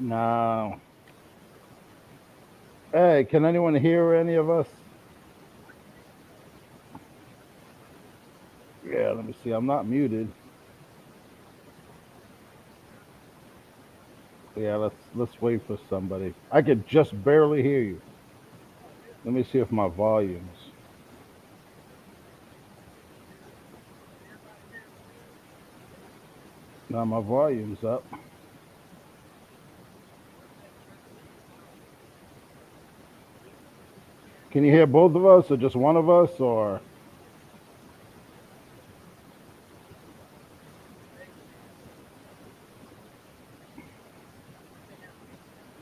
No. Hey, can anyone hear any of us? Yeah, let me see. I'm not muted. Yeah, let's wait for somebody. I could just barely hear you. Let me see if my volumes. Now my volume's up. Can you hear both of us or just one of us or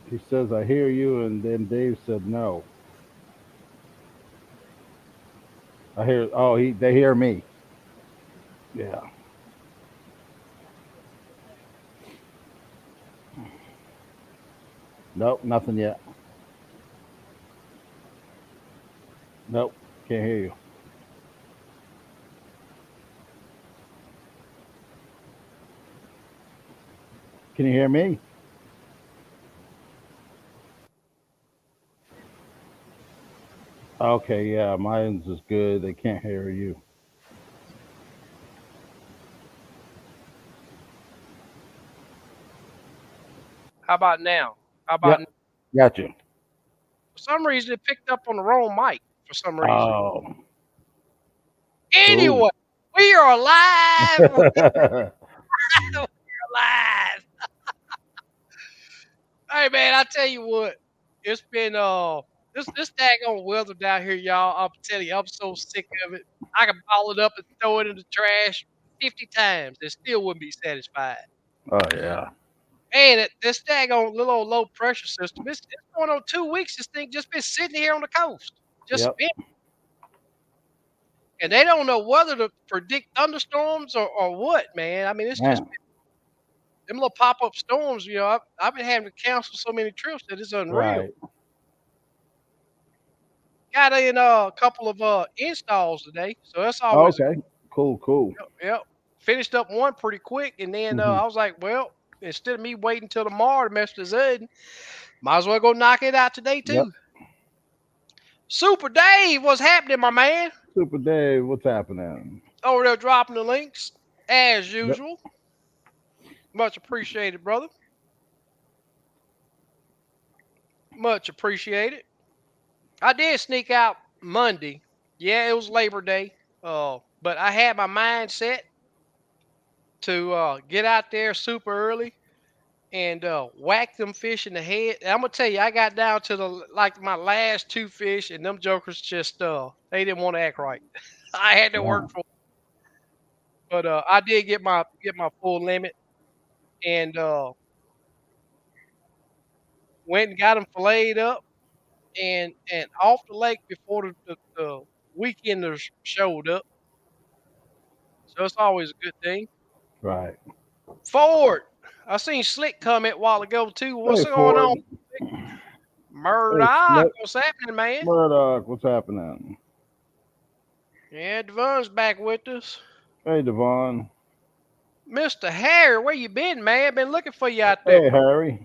he says I hear you and then Dave said no. I hear they hear me. Yeah. Nope, nothing yet. Nope, can't hear you. Can you hear me? Okay, yeah, mine's is good. They can't hear you. How about now? How about Yep, got you. for some reason it picked up on the wrong mic for some reason. Oh, cool. Anyway, we are live. We're live. Hey man, I tell you what, it's been this daggone weather down here, y'all. I'm telling you, I'm so sick of it. I can ball it up and throw it in the trash 50 times and still wouldn't be satisfied. Oh yeah. And this daggone little old low pressure system, it's going on 2 weeks. This thing just been sitting here on the coast, just Yep. spinning. And they don't know whether to predict thunderstorms or what, man. I mean, it's just Man. them little pop up storms. I've been having to cancel so many trips that it's unreal. Right. Got in a couple of installs today, so that's Oh, always okay. Cool, cool. yep. Finished up one pretty quick, and then Hmm. I was like, well, instead of me waiting till tomorrow to mess this in, might as well go knock it out today Yep. too. Super Dave, what's happening, my man? Super Dave, what's happening? Over there dropping the links as Yep. usual. Much appreciated, brother. Much appreciated. I did sneak out Monday. Yeah, it was Labor Day. But I had my mind set to get out there super early and whack them fish in the head. And I'm gonna tell you, I got down to the like my last two fish, and them jokers just they didn't want to act right. I had to work Wow. for, but I did get my full limit and went and got them filleted up and off the lake before the weekenders showed up. So it's always a good thing. Right. Ford, I seen Slick comment a while ago too. What's Hey going on? Ford. Hey Murdoch, Slick. what's happening, man? Murdoch, what's happening? Yeah, Devon's back with us. Hey Devon. Mr. Harry, where you been, man? Been looking for you out there. Hey Harry.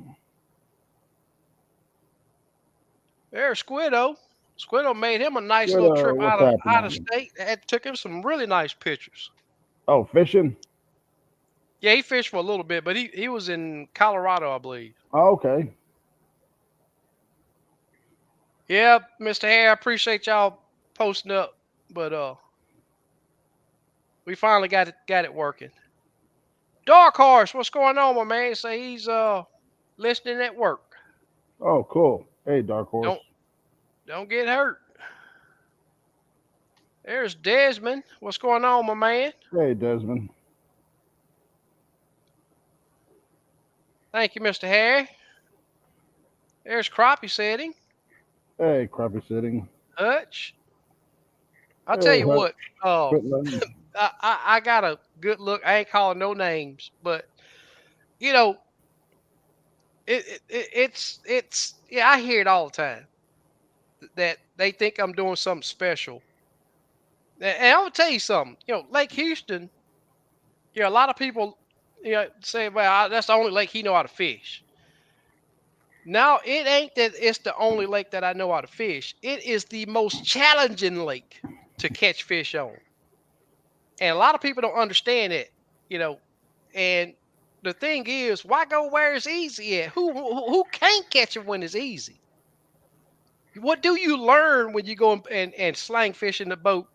There's Squiddo. Squiddo made him a nice What little trip what's out of happening? state. That took him some really nice pictures. Oh, fishing? Yeah, he fished for a little bit, but he was in Colorado, I believe. Oh, okay. Yeah, Mr. Harry, I appreciate y'all posting up, but we finally got it working. Dark Horse, what's going on, my man? Say he's listening at work. Oh, cool. Hey Dark Horse. Don't don't get hurt. There's Desmond. What's going on, my man? Hey Desmond. Thank you, Mr. Harry. There's Crappie setting. Hey Crappie Sitting. Hutch. I'll tell Hey you Hutch. what. Oh, Quitland. I got a good look. I ain't calling no names, but you know, it's yeah. I hear it all the time that they think I'm doing something special. And I'm gonna tell you something. Lake Houston. A lot of people, say, well, that's the only lake he know how to fish. Now, it ain't that it's the only lake that I know how to fish. It is the most challenging lake to catch fish on. And a lot of people don't understand it, you know. And the thing is, why go where it's easy at? Who can't catch it when it's easy? What do you learn when you go and slang fish in the boat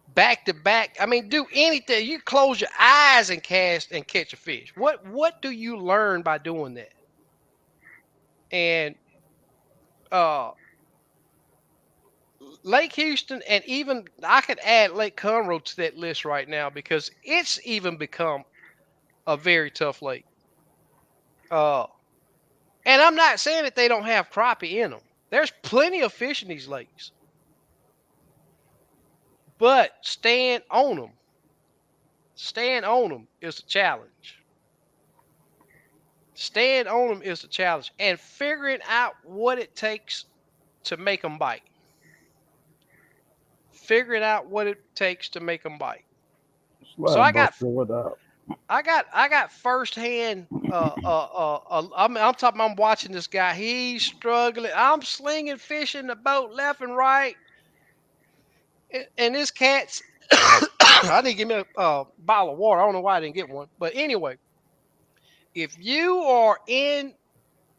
back to back? I mean, do anything. You close your eyes and cast and catch a fish. What do you learn by doing that? And uh Lake Houston, and even I could add Lake Conroe to that list right now because it's even become a very tough lake. Uh and I'm not saying that they don't have crappie in them. There's plenty of fish in these lakes, but staying on them is a challenge. Staying on them is a challenge, and figuring out what it takes to make them bite. Figuring out what it takes to make them bite. So Slab buster, what up? I got firsthand. I'm talking. I'm watching this guy. He's struggling. I'm slinging fish in the boat left and right, and this cat's. I didn't give me a bottle of water. I don't know why I didn't get one, but anyway, if you are in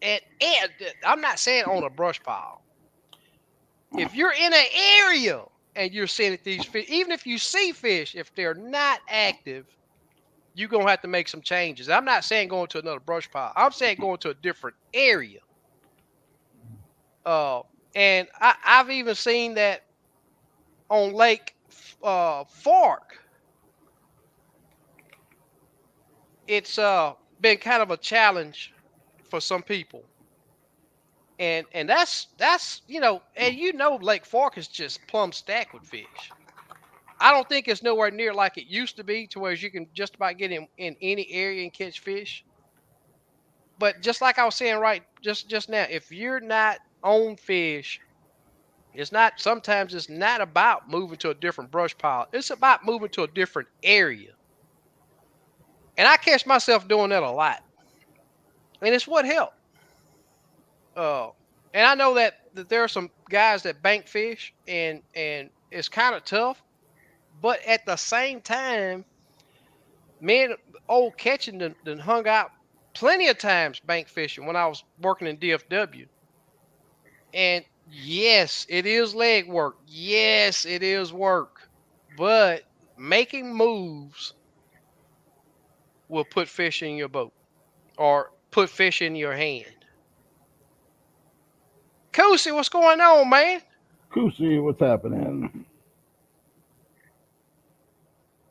and I'm not saying on a brush pile. If you're in an area and you're seeing that these fish, even if you see fish, if they're not active, you're gonna have to make some changes. I'm not saying going to another brush pile. I'm saying going to a different area. Uh, and I've even seen that on Lake Fork. It's been kind of a challenge for some people, and that's and Lake Fork is just plumb stacked with fish. I don't think it's nowhere near like it used to be, to where you can just about get in any area and catch fish. But just like I was saying just now, if you're not on fish, it's not sometimes it's not about moving to a different brush pile. It's about moving to a different area. And I catch myself doing that a lot. And it's what helped. Uh and I know that there are some guys that bank fish, and it's kind of tough, but at the same time, man, old catching done hung out plenty of times bank fishing when I was working in DFW. And yes, it is leg work. Yes, it is work. But making moves will put fish in your boat or put fish in your hand. Koosey, what's going on, man? Kusi, what's happening?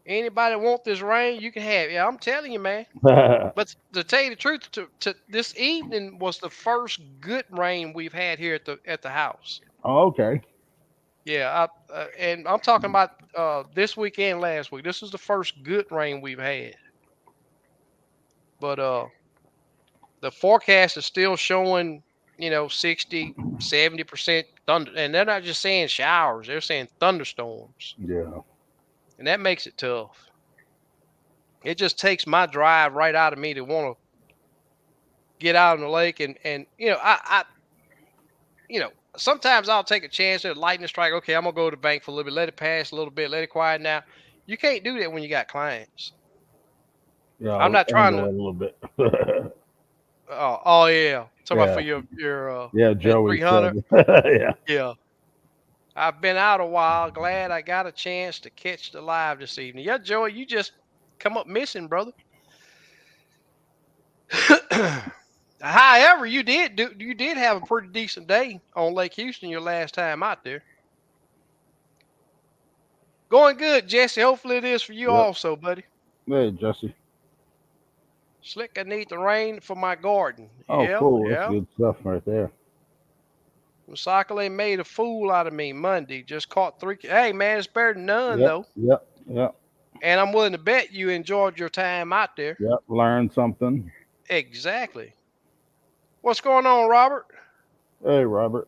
Anybody want this rain? You can have it. Yeah, I'm telling you, man. But to tell you the truth, to this evening was the first good rain we've had here at the house. Oh, okay. Yeah, and I'm talking about this weekend, last week. This is the first good rain we've had. But the forecast is still showing, 60, 70% thunder, and they're not just saying showers; they're saying thunderstorms, Yeah. and that makes it tough. It just takes my drive right out of me to want to get out on the lake, and sometimes I'll take a chance at a lightning strike. Okay, I'm gonna go to the bank for a little bit, let it pass a little bit, let it quiet. Now, you can't do that when you got clients. Yeah, I'm I'll not trying angle to. it a little bit. Oh yeah, talking about Yeah. for your Yeah, that Joey 300. said. Yeah. Yeah, I've been out a while. Glad I got a chance to catch the live this evening. Yeah, Joey, you just come up missing, brother. However, you did have a pretty decent day on Lake Houston your last time out there. Going good, Jesse. Hopefully it is for you Yep. also, buddy. Hey, Jesse. Slick, I need the rain for my garden. Oh, Yeah, cool. That's yeah. good stuff right there. Masakale made a fool out of me Monday. Just caught three. Hey, man, it's better than none, Yep. though. Yep. Yep. And I'm willing to bet you enjoyed your time out there. Yep. Learn something. Exactly. What's going on, Robert? Hey, Robert.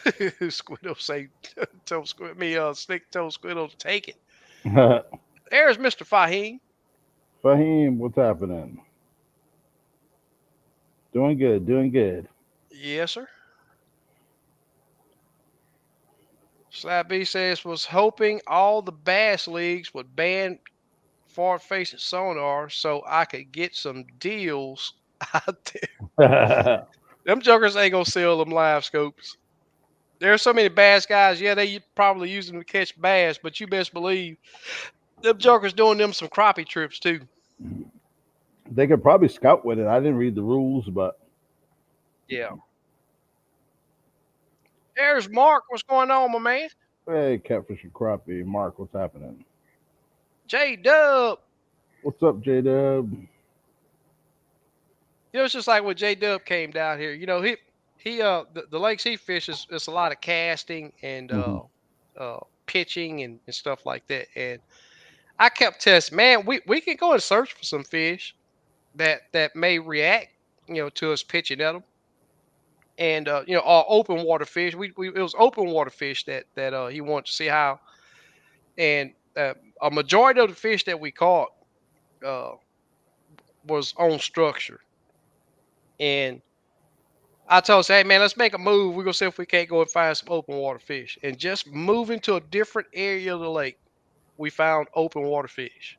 Squiddo say, tell Squid me, Slick told Squiddo to take it. There's Mr. Fahim. Fahim, what's happening? Doing good, doing good. Yes, sir. Slab B says was hoping all the bass leagues would ban forward facing sonar so I could get some deals out there. Them jokers ain't gonna sell them live scopes. There's so many bass guys. Yeah, they probably use them to catch bass, but you best believe them jokers doing them some crappie trips too. They could probably scout with it. I didn't read the rules, but Yeah. There's Mark. What's going on, my man? hey, catfish and crappie, Mark, what's happening? J Dub. What's up, J Dub? It's just like when J Dub came down here. The lakes he fishes, it's a lot of casting and Hmm. pitching and stuff like that. And I kept testing, man, we can go and search for some fish that may react, to us pitching at them. And our open water fish. We it was open water fish that he wanted to see how. And a majority of the fish that we caught uh, was on structure. And I told us, hey man, let's make a move. We're gonna see if we can't go and find some open water fish. And just moving to a different area of the lake, we found open water fish.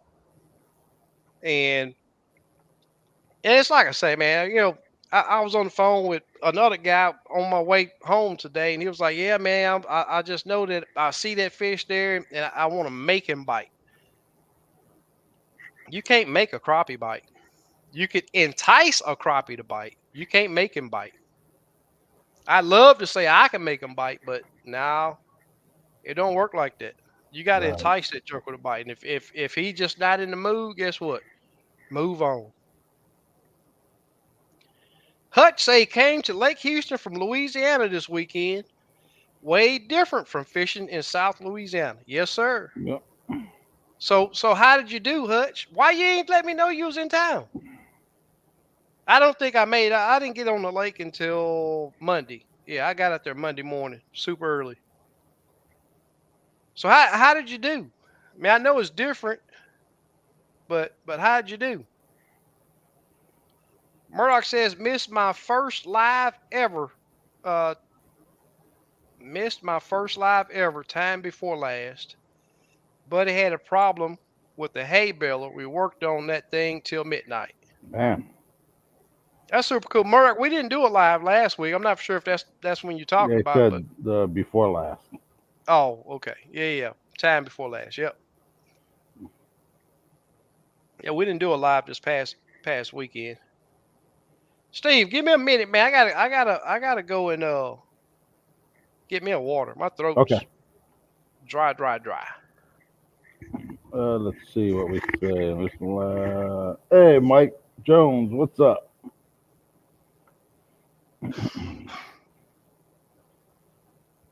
And and it's like I say, man, I was on the phone with another guy on my way home today, and he was like, "Yeah, man, I just know that I see that fish there, and I want to make him bite." You can't make a crappie bite. You could entice a crappie to bite. You can't make him bite. I'd love to say I can make him bite, but no, it don't work like that. You got to Right. entice that joker to bite, and if he just not in the mood, guess what? Move on. Hutch say he came to Lake Houston from Louisiana this weekend. Way different from fishing in South Louisiana. Yes, sir. Yep. So how did you do, Hutch? Why you ain't let me know you was in town? I don't think I made. I didn't get on the lake until Monday. Yeah, I got out there Monday morning, super early. So how did you do? I mean, I know it's different, but how did you do? Murdoch says missed my first live ever. Uh, missed my first live ever time before last. Buddy had a problem with the hay baler. We worked on that thing till midnight. Man. That's super cool. Murdoch, we didn't do it live last week. I'm not sure if that's when you're talking They about, but said the before last. oh, okay. Yeah, yeah. Time before last. Yep. Yeah, we didn't do it live this past weekend. Steve, give me a minute, man. I gotta go and get me a water. My Okay. throat's dry, dry, dry. Let's see what we say. Hey, Mike Jones, what's up?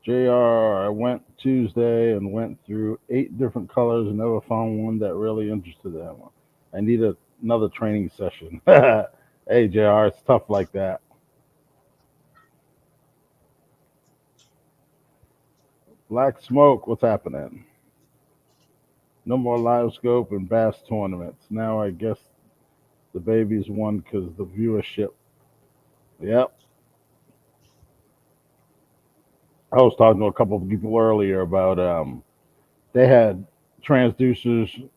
JR, I went Tuesday and went through 8 different colors and never found one that really interested them. I need another training session. Hey, JR, it's tough like that. Black Smoke, what's happening? No more live scope and bass tournaments. Now I guess the babies won because the viewership. Yep. I was talking to a couple of people earlier about they had transducers,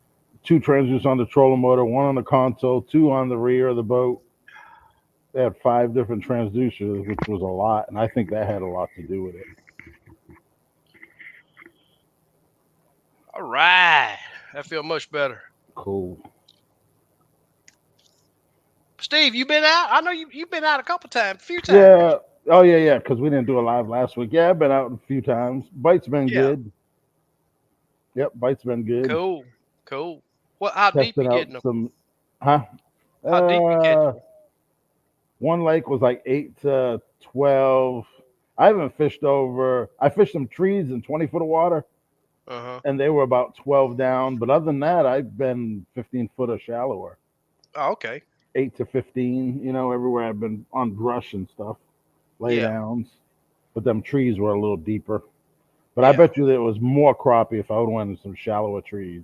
2 transducers on the trolling motor, one on the console, 2 on the rear of the boat. They had 5 different transducers, which was a lot, and I think that had a lot to do with it. All right. I feel much better. Cool. Steve, you been out? I know you've been out a couple times, a few times. Yeah. Oh yeah, yeah. Because we didn't do a live last week. Yeah, I've been out a few times. Bite's been Yeah. good. Yep, bite's been good. Cool. Cool. What? How deep Testing you out getting them? some, huh? How deep you catching Uh, them? one lake was like 8 to 12. I haven't fished over. I fished some trees in 20 foot of water, Uh huh. and they were about 12 down. But other than that, I've been 15 foot or shallower, Oh, okay. 8 to 15. Everywhere I've been on brush and stuff, lay Yeah. downs. But them trees were a little deeper. But I Yeah. bet you there was more crappie if I would have went in some shallower trees.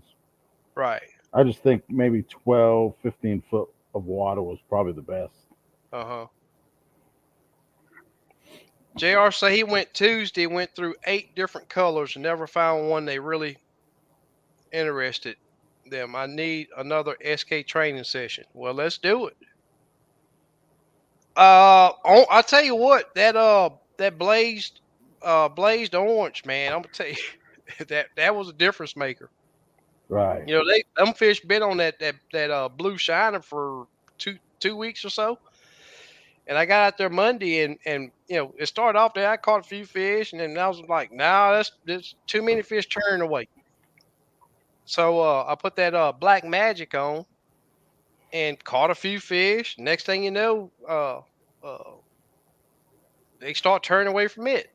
Right. I just think maybe 12, 15 foot of water was probably the best. Uh huh. JR say he went Tuesday, went through 8 different colors and never found one they really interested them. I need another SK training session. Well, let's do it. I'll tell you what, that blazed orange, man. I'm gonna tell you that was a difference maker. Right. You know, them fish been on that blue shiner for two weeks or so. And I got out there Monday and it started off there. I caught a few fish and then I was like, nah, that's too many fish turning away. So I put that black magic on and caught a few fish. Next thing you know, uh they start turning away from it.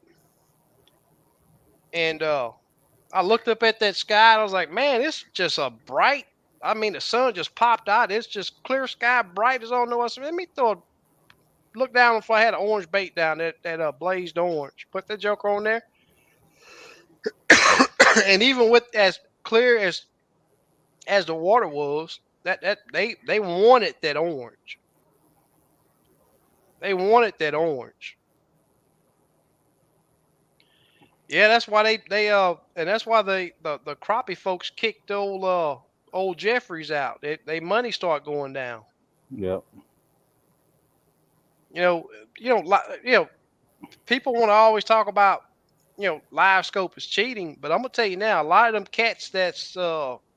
And I looked up at that sky and I was like, man, it's just a bright. I mean, the sun just popped out. It's just clear sky, bright as I don't know what. Let me look down if I had an orange bait down that blazed orange. Put the joker on there, and even with as clear as the water was, that they wanted that orange. They wanted that orange. Yeah, that's why and that's why the crappie folks kicked old Jeffries out. They money start going down. Yep. You know, people want to always talk about live scope is cheating, but I'm gonna tell you now, a lot of them cats that's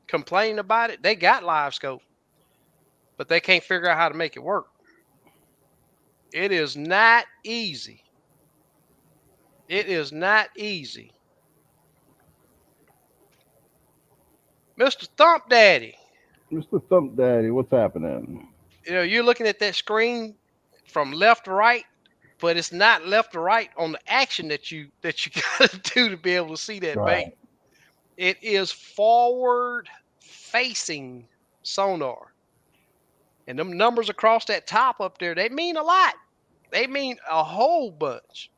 complaining about it, they got live scope, but they can't figure out how to make it work. It is not easy. It is not easy. Mr. Thump Daddy, Mr. Thump Daddy, what's happening? you're looking at that screen from left to right, but it's not left to right on the action that you gotta do to be able to see that bait. Right. It is forward facing sonar. And them numbers across that top up there, they mean a lot. They mean a whole bunch.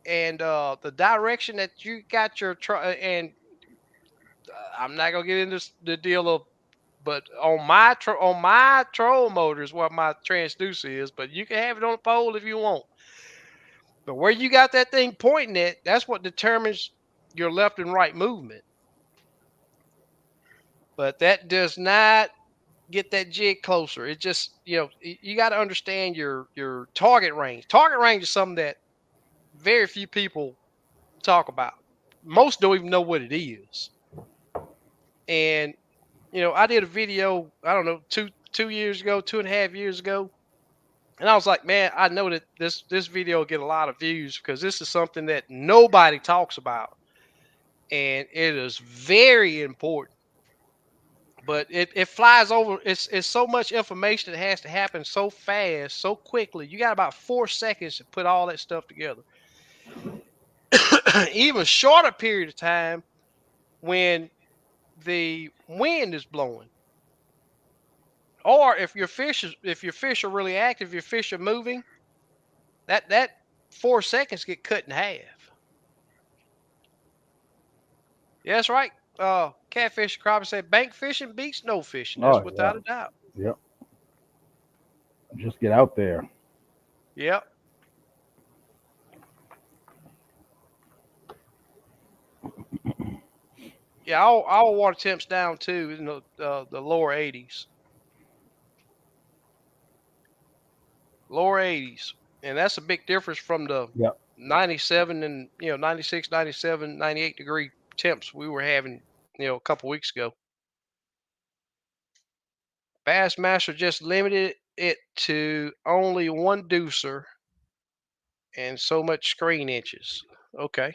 And the direction that you got your and I'm not gonna get into the deal of, but on my troll motor is what my transducer is. But you can have it on the pole if you want. But where you got that thing pointing at, that's what determines your left and right movement. But that does not get that jig closer. It just, you got to understand your target range. Target range is something that very few people talk about. Most don't even know what it is. And I did a video, I don't know, 2 years ago, 2.5 years ago, and I was like, man, I know that this video will get a lot of views because this is something that nobody talks about, and it is very important. But it flies over. It's so much information that has to happen so fast, so quickly. You got about 4 seconds to put all that stuff together. Even shorter period of time when the wind is blowing, or if your fish are really active, your fish are moving. That 4 seconds get cut in half. Yeah, that's right. Catfish crappie say bank fishing beats no fishing. That's Oh yeah. without a doubt. Yep. Just get out there. Yep. Yeah, our water temps down too in the lower 80s, lower 80s, and that's a big difference from the Yep. 97 and 96, 97, 98 degree temps we were having a couple weeks ago. Bassmaster just limited it to only one deucer and so much screen inches. Okay.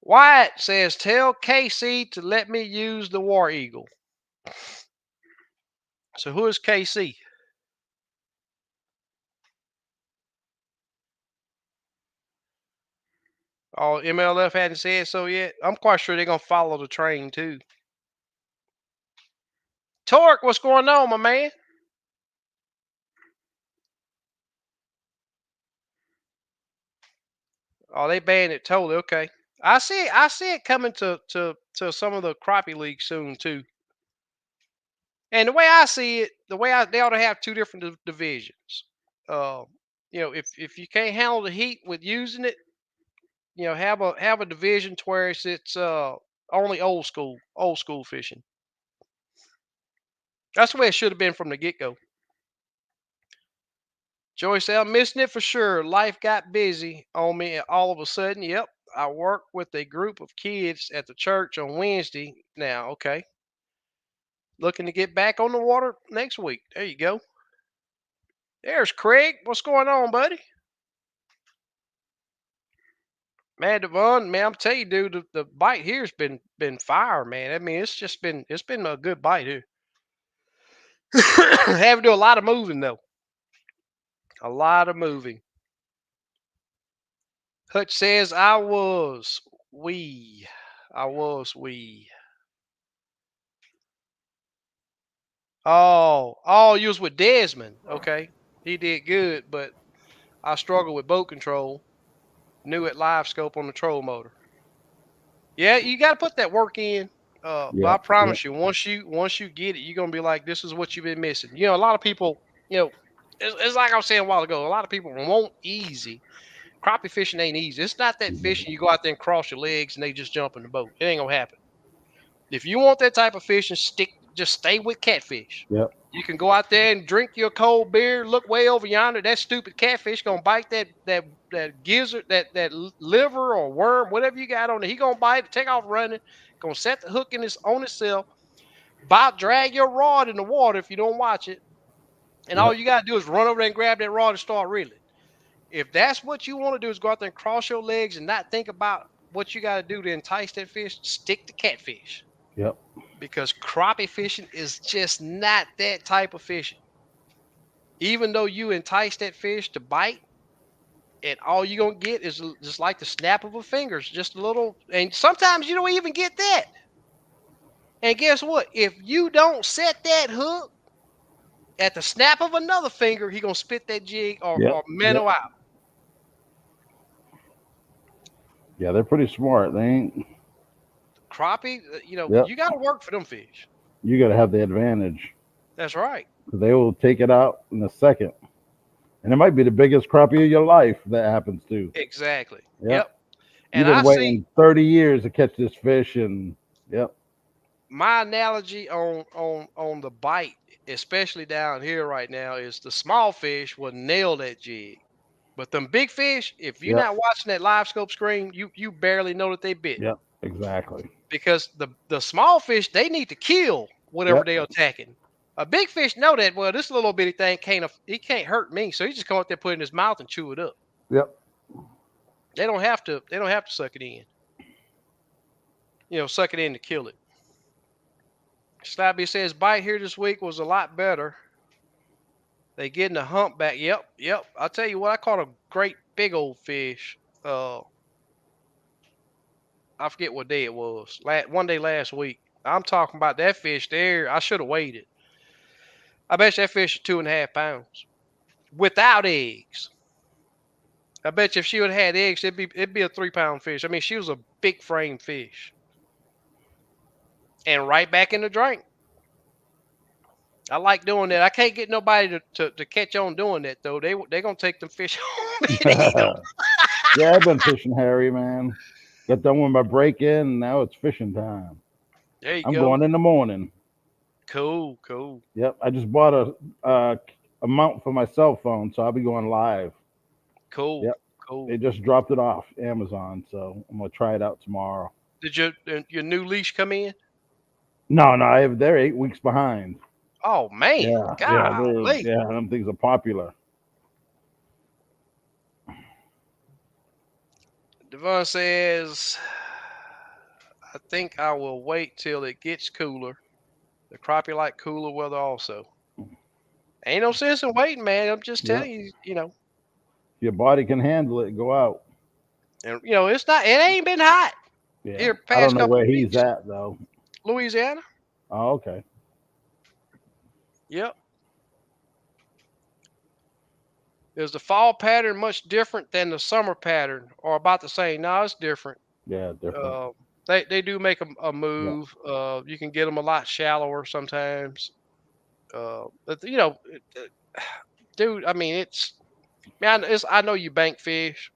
Wyatt says, tell KC to let me use the War Eagle. So who is KC? Oh, MLF hadn't said so yet. I'm quite sure they're gonna follow the train too. Torque, what's going on, my man? Oh, they banned it totally. Okay. I see it coming to some of the crappie leagues soon too. And the way I see it, they ought to have two different divisions. Uh, if you can't handle the heat with using it, have a division to where it's only old school fishing. That's the way it should have been from the get go. Joey said, I'm missing it for sure. Life got busy on me all of a sudden. Yep. I work with a group of kids at the church on Wednesday now. Okay. Looking to get back on the water next week. There you go. There's Craig. What's going on, buddy? Man, Devon, man, I'm telling you, dude, the bite here's been fire, man. I mean, it's been a good bite here. Have to do a lot of moving though. A lot of moving. Hutch says we. I was we. Oh, you was with Desmond. Okay. He did good, but I struggled with boat control. Knew it live scope on the troll motor. Yeah, you gotta put that work in. But I Yep. Yep. promise you, once you get it, you're gonna be like, this is what you've been missing. A lot of people, it's like I was saying a while ago, a lot of people want easy. Crappie fishing ain't easy. It's not that fishing you go out there and cross your legs and they just jump in the boat. It ain't gonna happen. If you want that type of fishing, just stay with catfish. Yep. You can go out there and drink your cold beer, look way over yonder. That stupid catfish gonna bite that gizzard, that liver or worm, whatever you got on it. He gonna bite it, take off running, gonna set the hook in his on itself, about drag your rod in the water if you don't watch it. And all Yep. you gotta do is run over there and grab that rod and start reeling. If that's what you want to do is go out there and cross your legs and not think about what you got to do to entice that fish, stick to catfish. Yep. Because crappie fishing is just not that type of fishing. Even though you entice that fish to bite, and all you're going to get is just like the snap of a finger, just a little, and sometimes you don't even get that. And guess what? If you don't set that hook at the snap of another finger, he going to spit that jig or Yep. minnow Yep. out. Yeah, they're pretty smart. They ain't. Crappie, Yep. you got to work for them fish. You got to have the advantage. That's right. They will take it out in a second, and it might be the biggest crappie of your life that happens to. Exactly. Yep. Yep. You've And been I see waiting 30 years to catch this fish, and yep. my analogy on the bite, especially down here right now, is the small fish will nail that jig. But them big fish, if you're Yep. not watching that live scope screen, you barely know that they bit. Yep. Exactly. Because the small fish, they need to kill whatever Yep. they're attacking. A big fish know that, well, this little bitty thing he can't hurt me. So he just come up there, put it in his mouth and chew it up. Yep. They don't have to suck it in. Suck it in to kill it. Stabby says bite here this week was a lot better. They getting a humpback. Yep, yep. I'll tell you what, I caught a great big old fish. I forget what day it was. One day last week. I'm talking about that fish there. I should have weighed it. I bet you that fish is 2.5 pounds without eggs. I bet you if she would have had eggs, it'd be a 3 pound fish. I mean, she was a big frame fish, and right back in the drink. I like doing that. I can't get nobody to catch on doing that though. They gonna take them fish home and eat them. Yeah, I've been fishing, Harry, man. Got done with my break in, and now it's fishing time. There you I'm go. going in the morning. Cool, cool, Yep, I just bought a mount for my cell phone, so I'll be going live. cool, Yep, cool. they just dropped it off Amazon, so I'm gonna try it out tomorrow. Did your new leash come in? No, no, they're 8 weeks behind. Oh man, Yeah, yeah, golly. them things are popular. Devon says, I think I will wait till it gets cooler. The crappie like cooler weather also. Ain't no sense in waiting, man. I'm just Yep, telling you, if your body can handle it, go out. and it ain't been hot Yeah, here I don't past know couple where of he's weeks. at though. Louisiana. Oh, okay. Yep. Is the fall pattern much different than the summer pattern, or about the same? No, it's different. Yeah, different. They do make a Yeah, move. You can get them a lot shallower sometimes. But dude, I mean, I know you bank fish,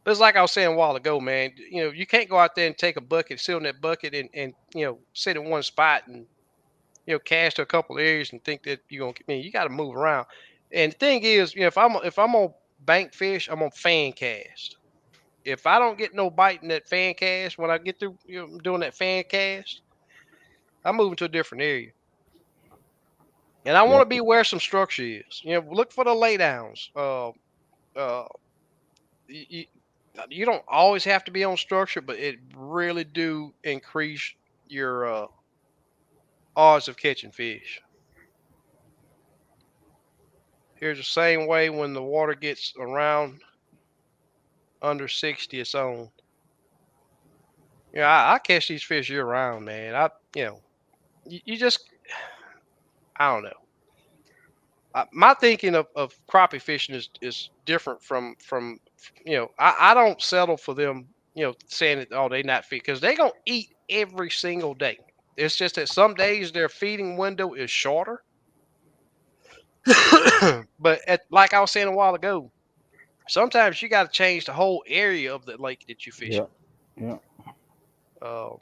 but it's like I was saying a while ago, man. You can't go out there and take a bucket, sit on that bucket, and sit in one spot and cast to a couple areas and think that you're gonna. I mean, you got to move around. And the thing is, if I'm on bank fish, I'm on fan cast. If I don't get no bite in that fan cast when I get through doing that fan cast, I'm moving to a different area. And I want Yep. to be where some structure is. Look for the laydowns. Uh, you, you don't always have to be on structure, but it really do increase your odds of catching fish. Here's the same way when the water gets around under 60, it's on. I catch these fish year round, man. You just, I don't know. My thinking of crappie fishing is different from I don't settle for them saying that they not feed because they gonna eat every single day. It's just that some days their feeding window is shorter. But like I was saying a while ago, sometimes you got to change the whole area of the lake that you fishing. Yep. Yep. Uh,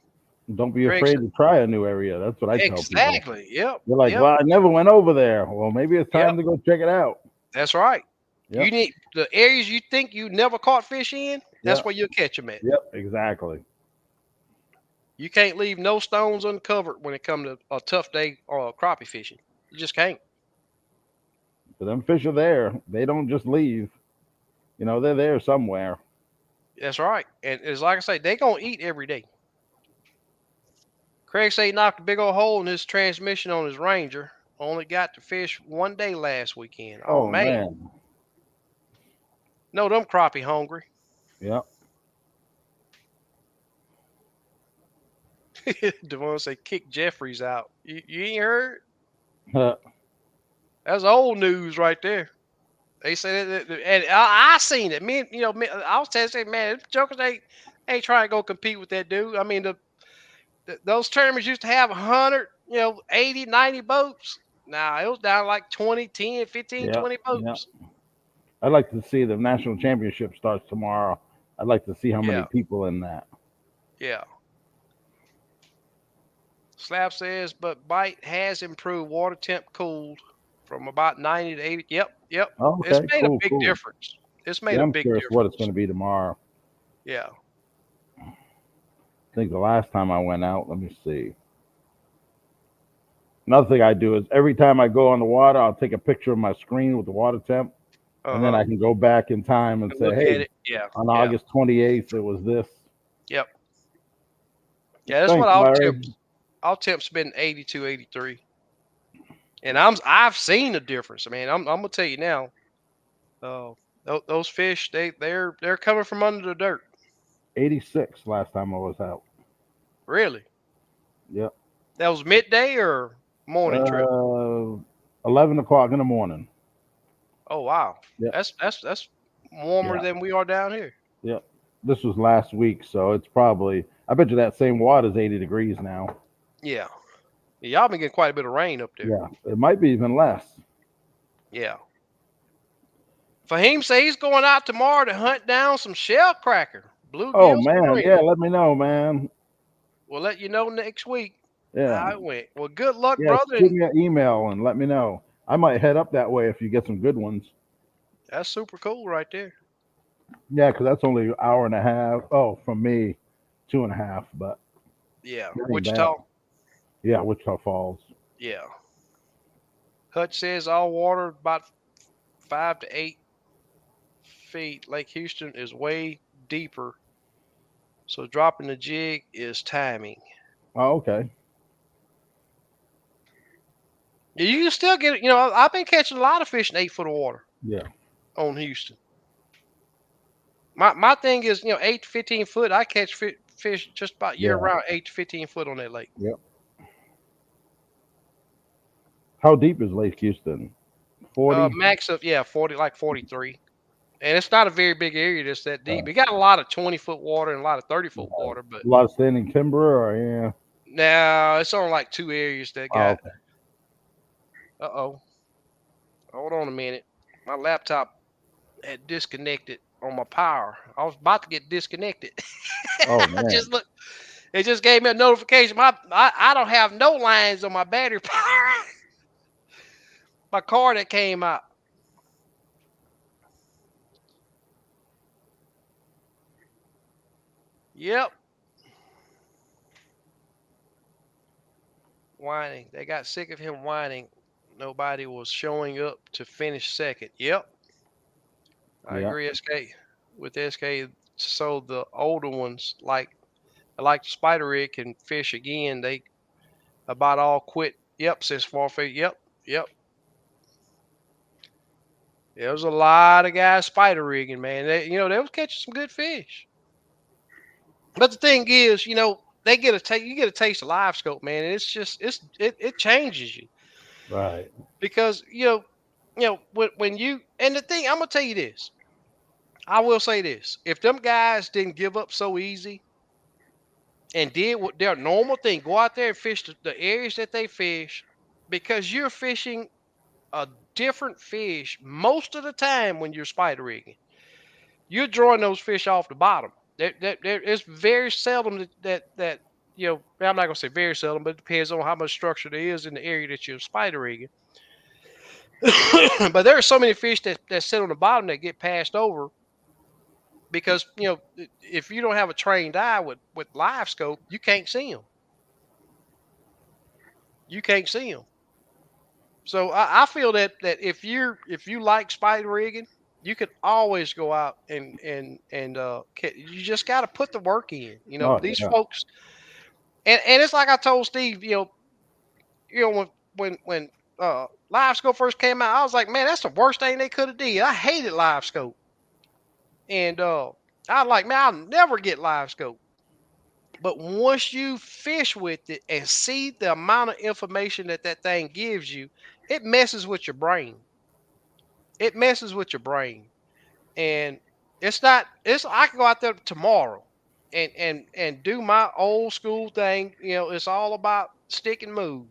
Don't be Craig afraid said, to try a new area. That's what I tell people. exactly. Yep. They're like, Yep. well, I never went over there. Well, maybe it's Yep. time to go check it out. That's right. You Yep. need the areas you think you never caught fish in. That's Yep. where you'll catch them at. Yep. Exactly. You can't leave no stones uncovered when it comes to a tough day or crappie fishing. You just can't. But them fish are there. They don't just leave. They're there somewhere. That's right. And it's like I say, they gonna eat every day. Craig say he knocked a big old hole in his transmission on his Ranger. Only got to fish one day last weekend. Oh Oh man, man. no, them crappie hungry. Yep. Devon say kick Jeffries out. You ain't heard? Yep. That's old news right there. They said it, and I seen it. I was telling man, jokers ain't trying to go compete with that dude. I mean, those tournaments used to have 100, 80, 90 boats. Now it was down like 20, 10, 15, Yep. 20 Yep. boats. I'd like to see the national championship starts tomorrow. I'd like to see how many Yeah, people in that. yeah. Slap says, but bite has improved. Water temp cooled from about 90 to 80. Yep, yep. Oh, It's okay. made a Cool. big Cool. difference. It's made Yeah, a I'm big curious what it's going difference. to be tomorrow. Yeah. I think the last time I went out, let me see. Another thing I do is every time I go on the water, I'll take a picture of my screen with the water temp, Uh and then huh. I can go back in time and say, Look at hey, it. Yeah. on Yeah. August 28th, it was this. Yep. Yeah. That's what Thanks, Larry. Our temps been 82, 83. And I've seen the difference. I mean, I'm gonna tell you now. Uh, those fish they're coming from under the dirt. 86 last time I was out. Really. Yep. That was midday or morning trip. Uh, 11 o'clock in the morning. Oh wow. Yep. That's warmer Yeah. than we are down here. Yep. This was last week, so it's probably, I bet you that same water's 80 degrees now. Yeah. Yeah, y'all been getting quite a bit of rain up there. Yeah. It might be even less. Yeah. Fahim say he's going out tomorrow to hunt down some shell cracker, Oh, bluegills and man. green. Yeah. Let me know, man. We'll let you know next week Yeah. how it went. Well, good luck, Yeah. brother. Shoot And me an email and let me know. I might head up that way if you get some good ones. that's super cool right there. Yeah, because that's only an hour and a half. Oh, from me, 2.5, but Yeah. that ain't bad. Wichita. Yeah, Wichita Falls. Yeah. Hutch says all water about 5 to 8 feet. Lake Houston is way deeper, so dropping the jig is timing. Oh, okay. Yeah, you can still get it. I've been catching a lot of fish in 8 foot of water Yeah. on Houston. My thing is, 8 to 15 foot. I catch fish just about year Yeah. round, 8 to 15 foot on that lake. Yep. How deep is Lake Houston? 40? Max of 40, like 43, and it's not a very big area that's that Uh, deep. It got a lot of 20 foot water and a lot of 30 foot a water, but lot of standing timber, or yeah. now it's on like two areas that Oh, got okay. Uh-oh. Hold on a minute. My laptop had disconnected on my power. I was about to get disconnected. Oh I man. just look. It just gave me a notification. I don't have no lines on my battery power. My car that came out. Yep. Whining. They got sick of him whining. Nobody was showing up to finish second. Yep. I Yeah. agree, SK. With SK, so the older ones like the spider rig can fish again. They about all quit. Yep, since fall feet. Yep, yep. There was a lot of guys spider rigging, man. They was catching some good fish. But the thing is, they get a taste. You get a taste of live scope, man. And it's just it changes you Right. because when you and the thing I'm gonna tell you this. I will say this: if them guys didn't give up so easy and did what their normal thing, go out there and fish the areas that they fish, because you're fishing a different fish most of the time when you're spider rigging. You're drawing those fish off the bottom. It's very seldom that I'm not gonna say very seldom, but it depends on how much structure there is in the area that you're spider rigging. But there are so many fish that sit on the bottom that get passed over because if you don't have a trained eye with live scope, you can't see them. You can't see them. So I feel that if you like spider rigging, you can always go out and you just got to put the work in. Oh These yeah. folks, and it's like I told Steve. When live scope first came out, I was like, man, that's the worst thing they could have did. I hated live scope, and I was like, man, I'll never get live scope. But once you fish with it and see the amount of information that thing gives you, it messes with your brain. It messes with your brain, and it's not. It's I can go out there tomorrow and do my old school thing. It's all about stick and move.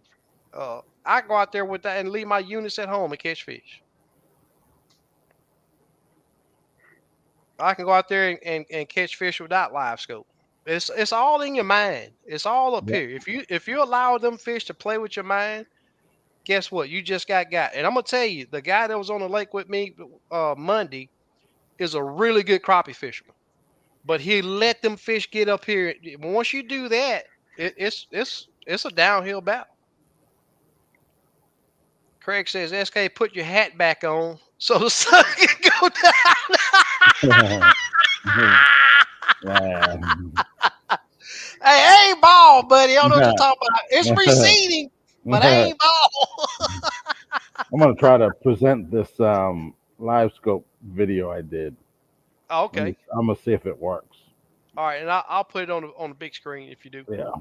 I can go out there with that and leave my units at home and catch fish. I can go out there and catch fish without live scope. It's all in your mind. It's all up Yeah. here. If you allow them fish to play with your mind, guess what? You just got. And I'm gonna tell you, the guy that was on the lake with me Monday is a really good crappie fisherman. But he let them fish get up here. Once you do that, it's a downhill battle. Craig says, "SK, put your hat back on so the sun can go down." Yeah. Hey, ain't ball, buddy. I don't know what you're talking about. It's receding, but ain't ball. I'm gonna try to present this live scope video I did. Oh, okay. I'm gonna see if it works. All right, and I'll put it on the big screen if you do. Yeah.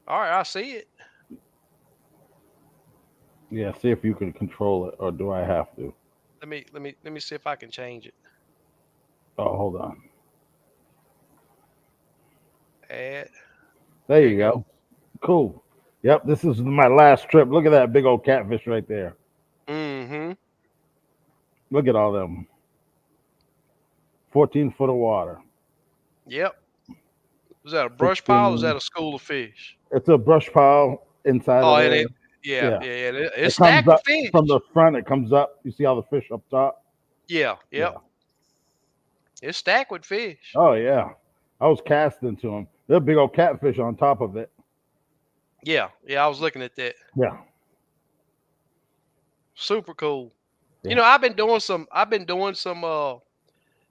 All right, I see it. Yeah. See if you can control it, or do I have to? Let me see if I can change it. Oh, hold on. Add. There There you you go. go. Cool. Yep. This is my last trip. Look at that big old catfish right there. Mm-hmm. Look at all them. 14 foot of water. Yep. Was that a brush pile? Or was that 16. a school of fish? It's a brush pile inside Oh, of and there. yeah, Yeah. yeah, yeah. It's It comes stacked with up from fish. the front. It comes up. You see all the fish up top? Yeah, yep. Yeah. It's stacked with fish. Oh yeah. I was casting to them. There's a big old catfish on top of it. Yeah, yeah. I was looking at that. Yeah. Super cool. Yeah. I've been doing some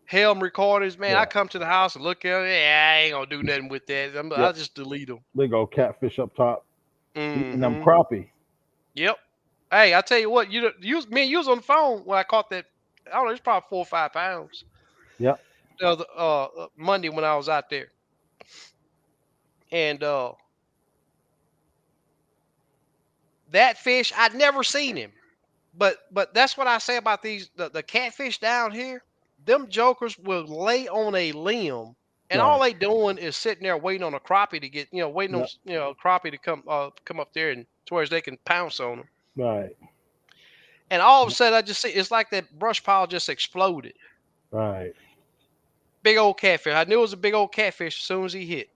helm recordings, man. I Yeah. come to the house and look at it. Yeah, I ain't gonna do nothing with that. I'll Yep. just delete them. Big old catfish up top. Eating them Mm-hmm. crappie. Yep. Hey, I tell you what, you was on the phone when I caught that. I don't know, it's probably 4 or 5 pounds. Yep. Monday when I was out there, and that fish I'd never seen him. But that's what I say about the catfish down here. Them jokers will lay on a limb. And all they doing is sitting there waiting on a crappie to get, waiting on, Yep. crappie to come up there and to where they can pounce on them. Right. And all of a sudden, I just see it's like that brush pile just exploded. Right. Big old catfish. I knew it was a big old catfish as soon as he hit.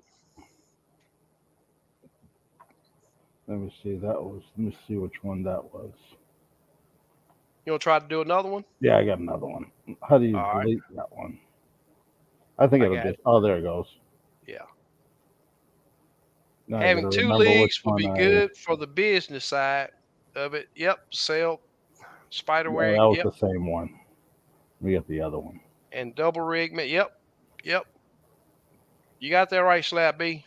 Let me see. Let me see which one that was. You want to try to do another one? Yeah, I got another one. How do you All right, delete that one? I think I it'll got it. just. Oh, there it goes. Yeah. Now I got Having to 2 remember which legs will one be I. good for the business side of it. Yep. Sail, spider Yeah, that rig. was Yep. the same one. We got the other one. And double rig. Yep. Yep. You got that right, Slab B.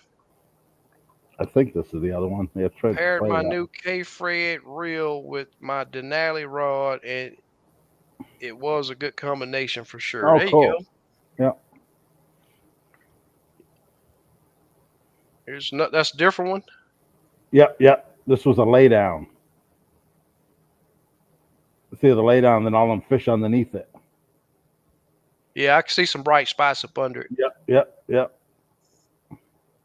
I think this is the other one. Yeah, try to Paired play my that. new K-Fred reel with my Denali rod, and it was a good combination for sure. Oh, There you cool. go. Yeah. That's a different one. Yep. Yep. This was a lay down. See the lay down, then all them fish underneath it. Yeah, I can see some bright spots up under it. Yep. Yep. Yep.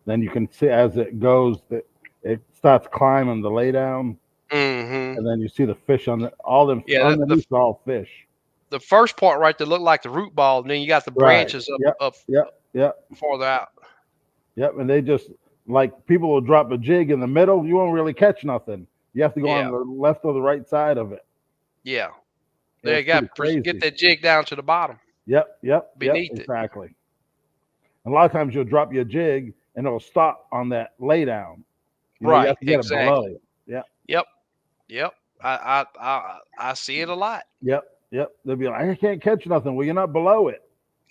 Then you can see as it goes that it starts climbing the lay down, Mm-hmm. and then you see the fish on all them Yeah, underneath are all fish. the first part right there looked like the root ball, and then you got the Right. branches Yep. up Yep. Yep. farther out. Yep. And they just like people will drop a jig in the middle, you won't really catch nothing. You have to go Yeah, on the left or the right side of it. yeah. Yeah, There it's you got pretty get crazy. that jig down to the bottom Yep. Yep. Yep. beneath it. Exactly. A lot of times you'll drop your jig and it'll stop on that lay down. You Right, have to get it exactly. below. Yep. Yep, yep. I see it a lot. Yep. Yep. They'll be like, I can't catch nothing. Well, you're not below it.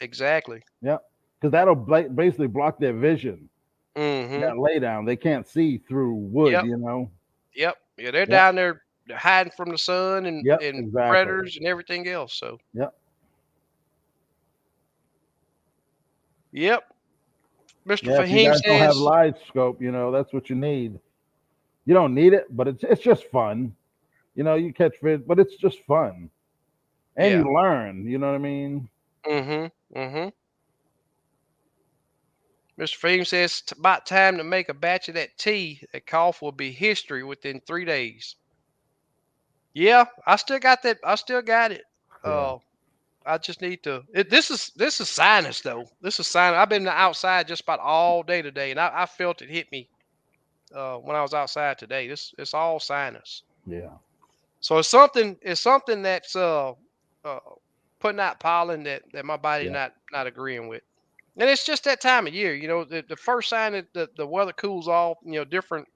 Exactly. Yep. Because that'll basically block their vision. Mm-hmm. That lay down, they can't see through wood. Yep, Yep. yeah. They're Yep. down there hiding from the sun and Yep. and Exactly. predators and everything else. So, Yep. yep. Mr. Yeah. If you Fahim guys don't have says, live scope, that's what you need. You don't need it, but it's just fun. You catch fish, but it's just fun, and yeah. you learn. You know what I mean? Mm-hmm. Mm-hmm. Mr. Fahim says it's about time to make a batch of that tea. That cough will be history within 3 days. Yeah, I still got that. I still got it. Yeah. I just need to. This is sinus though. This is sinus. I've been outside just about all day today, and I felt it hit me when I was outside today. It's all sinus. Yeah. So it's something that's uh putting out pollen that my body Yeah. not agreeing with. And it's just that time of year, the first sign that the weather cools off, different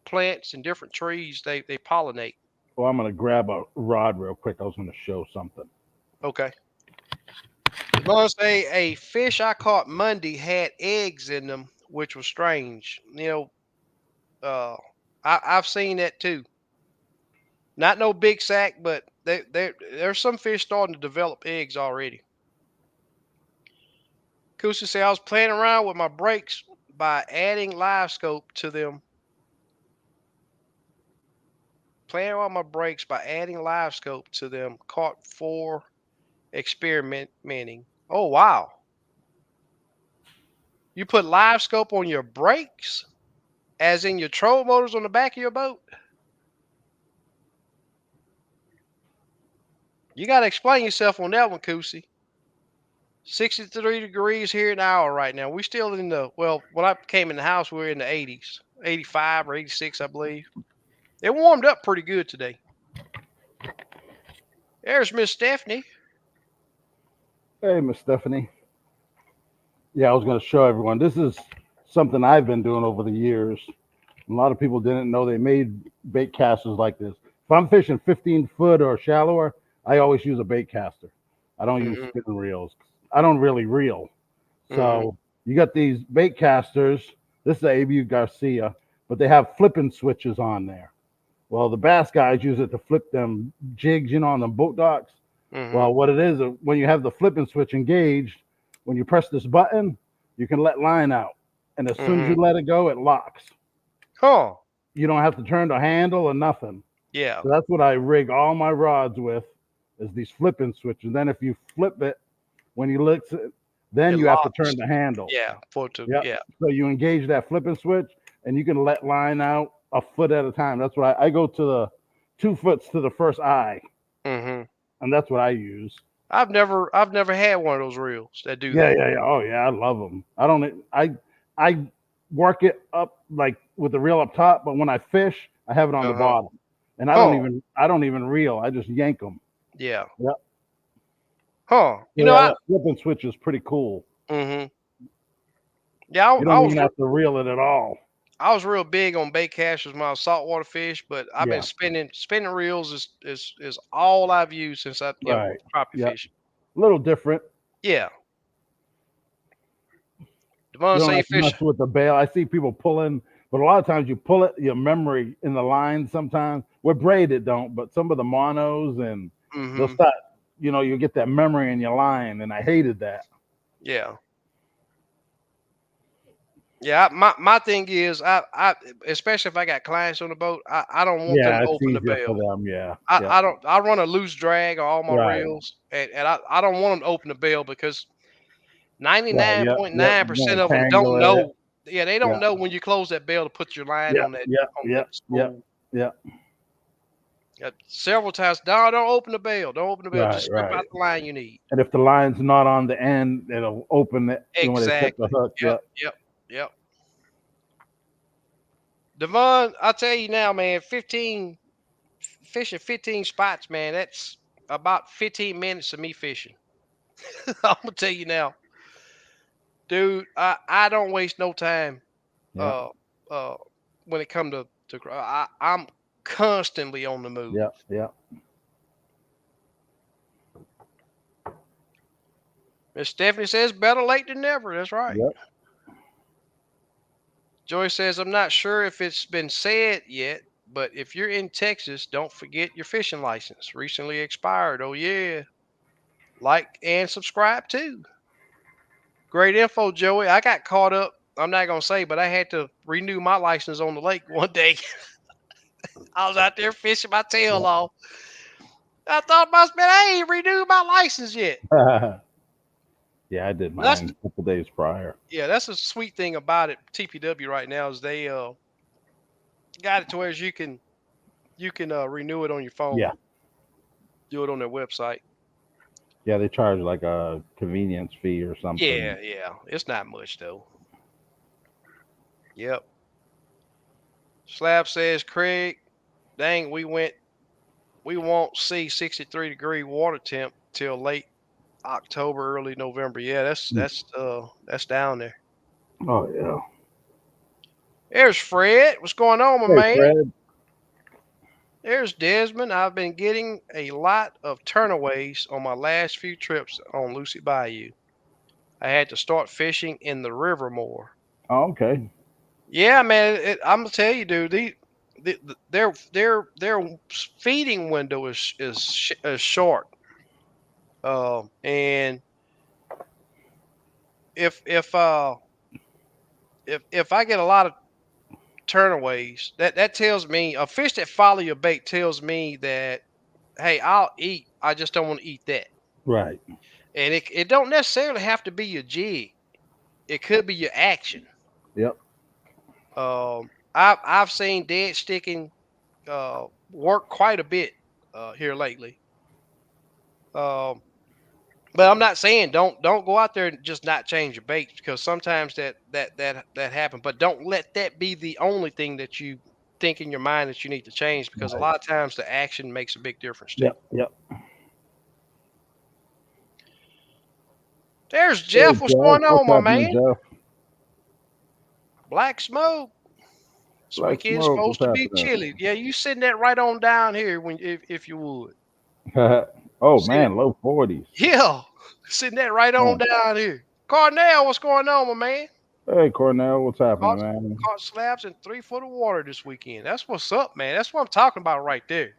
plants and different trees they pollinate. Well, I'm gonna grab a rod real quick. I was gonna show something. Okay. As long as a fish I caught Monday had eggs in them, which was strange. Uh, I've seen that too. Not no big sack, but there's some fish starting to develop eggs already. Kusa said I was playing around with my brakes by adding live scope to them. Playing around with my brakes by adding live scope to them. Caught 4 experimenting. Oh wow! You put live scope on your brakes, as in your trolling motors on the back of your boat. You got to explain yourself on that one, Kusi. 63 degrees here an hour right now. We still in when I came in the house, we were in the 80s, 85 or 86, I believe. It warmed up pretty good today. There's Miss Stephanie. Hey, Miss Stephanie. Yeah, I was gonna show everyone. This is something I've been doing over the years. A lot of people didn't know they made bait casters like this. If I'm fishing 15 foot or shallower, I always use a bait caster. I don't use Mm-hmm. spinning reels. I don't really reel. Mm-hmm. So you got these bait casters. This is a ABU Garcia, but they have flipping switches on there. Well, the bass guys use it to flip them jigs, on the boat docks. Mm-hmm. Well, what it is, when you have the flipping switch engaged, when you press this button, you can let line out. And as soon as Mm-hmm. you let it go, it locks. Huh. You don't have to turn the handle or nothing. Yeah. So that's what I rig all my rods with, is these flipping switches. And then if you flip it, when you look, Then It you have to turn locks. the handle. Yeah, for it to Yep. yeah. So you engage that flipping switch, and you can let line out a foot at a time. That's what I go to the 2 foot to the first eye, Mhm. and that's what I use. I've never had one of those reels that do Yeah, that. yeah, yeah. Oh yeah, I love them. I don't. I work it up like with the reel up top, but when I fish, I have it on the Uh-huh. bottom, and Huh. I don't even reel. I just yank them. Yeah. Yep. Huh. So yeah, that flipping switch is pretty cool. Mhm. Yeah, You I don't was even have to reel it at all. I was real big on bait casters when I was saltwater fish, but I've been Yeah. spinning reels is all I've used since Right. with crappie Yep. fishing. A little different. Yeah. You Devon don't say you have to fish. mess with the bail. I see people pulling, but a lot of times you pull it, your memory in the line sometimes. With braid, it don't, but some of the monos and they'll Mhm. start, you get that memory in your line, and I hated that. Yeah. Yeah, my thing is I especially if I got clients on the boat, I don't want them Yeah, to it's open the easier for bail. them. Yeah. I, Yep. I don't I run a loose drag on all my Right. reels and I don't want them to open the bail because Right. Yep. Yep. You're 99.9% gonna of them don't tangle it. know. Yeah, they don't Yeah. know when you close that bail to put your line Yep. Yep. on that Yep. Yep. spool. Yep. Several times, no, don't open the bail. Don't open the bail. Right. Just strip Right. out the line you need. And if the line's not on the end, it'll open it when they set the Exactly. hook. Yep. Yep. Yep. Yep. Devon, I tell you now, man, fishing 15 spots, man, that's about 15 minutes of me fishing. I'm gonna tell you now, dude. I don't waste no time. Yep. Uh, uh, when it come I'm constantly on the move. Yep. Yep. Miss Stephanie says better late than never. That's right. Yep. Joy says I'm not sure if it's been said yet, but if you're in Texas, don't forget your fishing license recently expired. Oh yeah, like and subscribe too. Great info, Joey. I got caught up. I'm not gonna say, but I had to renew my license on the lake one day. I was out there fishing my tail Yep. off. I thought myself, man, I ain't renewed my license yet. Yeah, I did That's mine a couple days prior. yeah, that's the sweet thing about it. TPW right now is they got it to where you can renew it on your Yeah. phone. Do it on their website. Yeah, they charge like a convenience fee or something. Yeah, yeah. It's not much though. Yep. Slab says, Craig, dang, we won't see 63-degree water temp till late October, early November. Yeah, Mm. that's down there. Oh yeah. There's Fred. What's going on, my Hey man? Fred. There's Desmond. I've been getting a lot of turnaways on my last few trips on Lucy Bayou. I had to start fishing in the river more. Oh, okay. Yeah, man. I'm gonna tell you, dude. Their feeding window is short. And if if uh if I get a lot of turnaways, that tells me a fish that follow your bait tells me that hey, I'll eat. I just don't want to eat that. Right. And it don't necessarily have to be your jig. It could be your action. Yep. I've seen dead sticking work quite a bit here lately. Um, but I'm not saying don't go out there and just not change your baits because sometimes that happens. But don't let that be the only thing that you think in your mind that you need to change because a Right. lot of times the action makes a big difference too. Yep. Yep. There's Hey Jeff. What's Jeff, going what's on, my happening, man? Jeff? Black smoke. This Black weekend's smoke, what's supposed to be happening? chilly. Yeah, you send that right on down here when if you would. Oh Send it. man, low 40s. Yeah, send that right on Huh. down here. Carnell, what's going on, my man? Hey Cornell, what's happening, Caught man? caught slabs in 3 foot of water this weekend. That's what's up, man. That's what I'm talking about right there.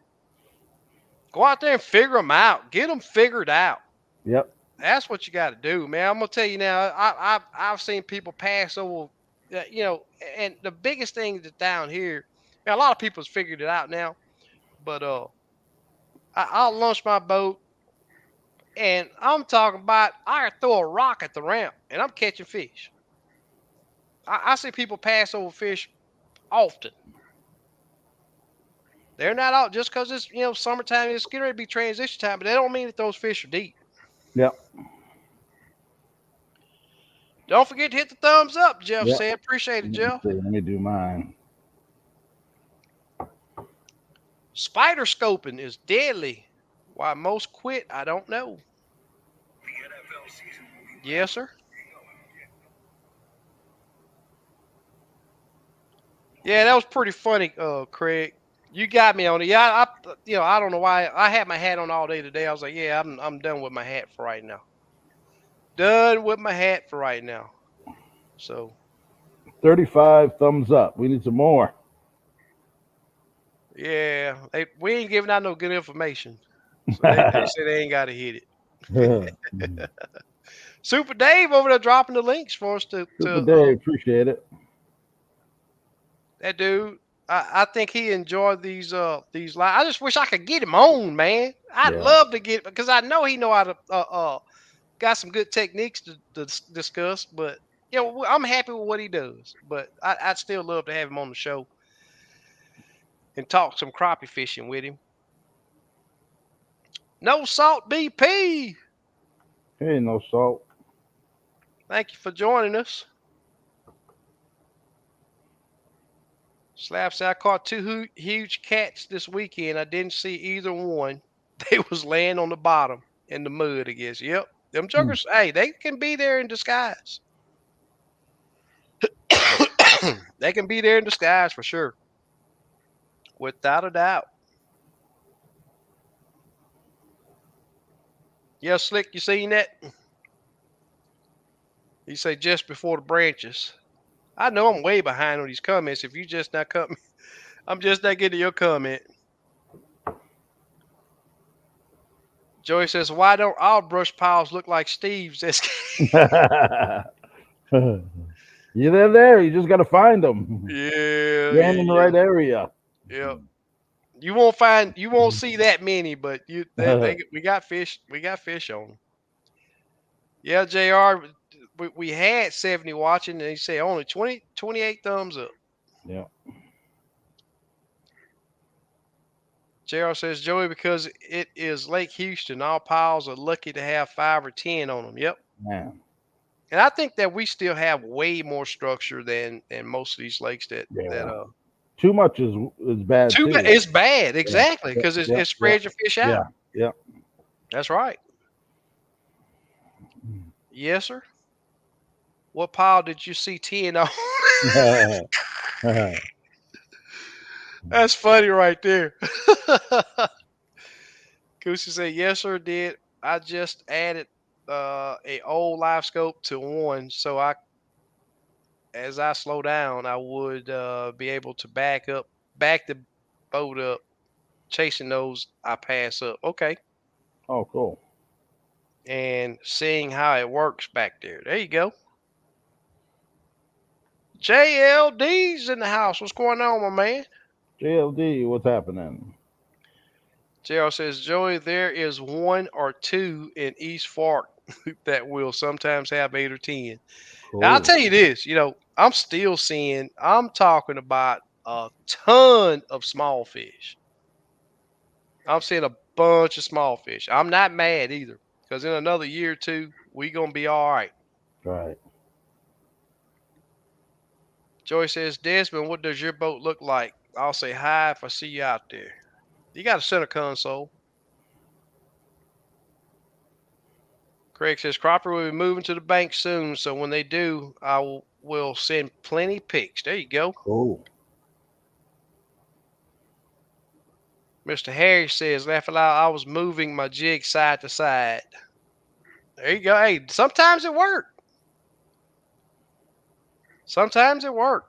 Go out there and figure them out. Get them figured out. Yep. That's what you got to do, man. I'm gonna tell you now. I've seen people pass over, and the biggest thing is down here. Man, a lot of people's figured it out now, but I'll launch my boat And I'm talking about I throw a rock at the ramp and I'm catching fish. I see people pass over fish often. They're not out just because it's summertime. It's getting ready to be transition time, but that don't mean that those fish are deep. Yep. Don't forget to hit the thumbs up, Jeff Yep. said. Appreciate it, Let me Jeff. see. Let me do mine. Spider scoping is deadly. Why most quit, I don't know. Yes, sir. Yeah, that was pretty funny, Craig. You got me on it. Yeah, I don't know why I had my hat on all day today. I was like, yeah, I'm done with my hat for right now. Done with my hat for right now. So 35 thumbs up. We need some more. yeah, we ain't giving out no good information. So they say they ain't got to hit it. Super Dave over there dropping the links for us to Super Dave, appreciate it. that dude. I think he enjoyed these lives. I just wish I could get him on, man. I'd Yeah. love to get because I know he know how to got some good techniques to discuss. But I'm happy with what he does. But I'd still love to have him on the show and talk some crappie fishing with him. No salt BP. Hey, no salt. Thank you for joining us. Slab said I caught two huge cats this weekend. I didn't see either one. They was laying on the bottom in the mud, I guess. Yep. Them juggers, hey, they can be there in disguise. They can be there in disguise for sure. Without a doubt. Yeah, Slick, you seen that? He say just before the branches. I know I'm way behind on these comments. If you just not coming, I'm just not getting your comment. Joey says, why don't all brush piles look like Steve's? You're there. You just got to find them. Yeah, You're in the right area. yeah. You won't see that many, but we got fish. We got fish on them. Yeah, Jr. We had 70 watching, and he said only 28 thumbs up. Yeah. JR says, Joey, because it is Lake Houston, all piles are lucky to have 5 or 10 on them. Yep. Man. And I think that we still have way more structure than most of these lakes that Too much is bad too. It's bad, exactly, because it spreads your fish out. Yeah. That's right. Yes, sir. What pile did you see 10 on? That's funny right there. Goosey said, yes, sir, did. I just added a old live scope to one, so as I slow down, I would be able to back the boat up, chasing those I pass up. Okay. Oh, cool. And seeing how it works back there. There you go. JLD's in the house. What's going on, my man? JLD, what's happening? JR says, Joey, there is 1 or 2 in East Fork that will sometimes have 8 or 10. Cool. Now, I'll tell you this, I'm talking about a ton of small fish. I'm seeing a bunch of small fish. I'm not mad either, because in another year or two, we're going to be all right. Right. Joey says, Desmond, what does your boat look like? I'll say hi if I see you out there. You got a center console. Craig says, Cropper will be moving to the bank soon, so when they do, I will send plenty pics. There you go. Cool. Mr. Harry says, laughing loud, I was moving my jig side to side. There you go. Hey, sometimes it worked. Sometimes it worked.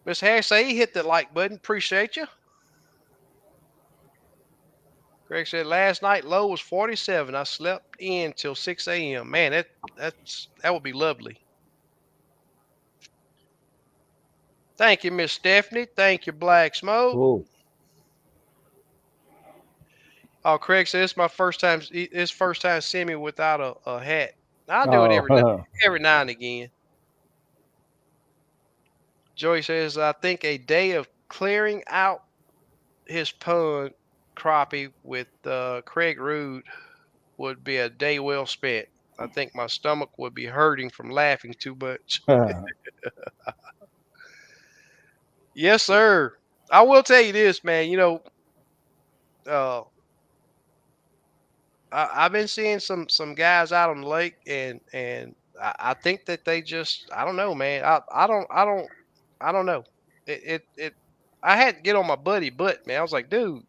Mr. Harry say he hit the like button. Appreciate you. Greg said, last night low was 47. I slept in till 6 a.m. Man, that would be lovely. Thank you, Miss Stephanie. Thank you, Black Smoke. Cool. Oh, Craig said it's my first time. It's first time seeing me without a hat. I do it Oh, every now and again. Joey says I think a day of clearing out his pond crappie with Craig Rude would be a day well spent. I think my stomach would be hurting from laughing too much. Yes, sir. I will tell you this, man. Uh, I've been seeing some guys out on the lake, and I think that they just I don't know, man. I don't know. It I had to get on my buddy butt, man. I was like, dude,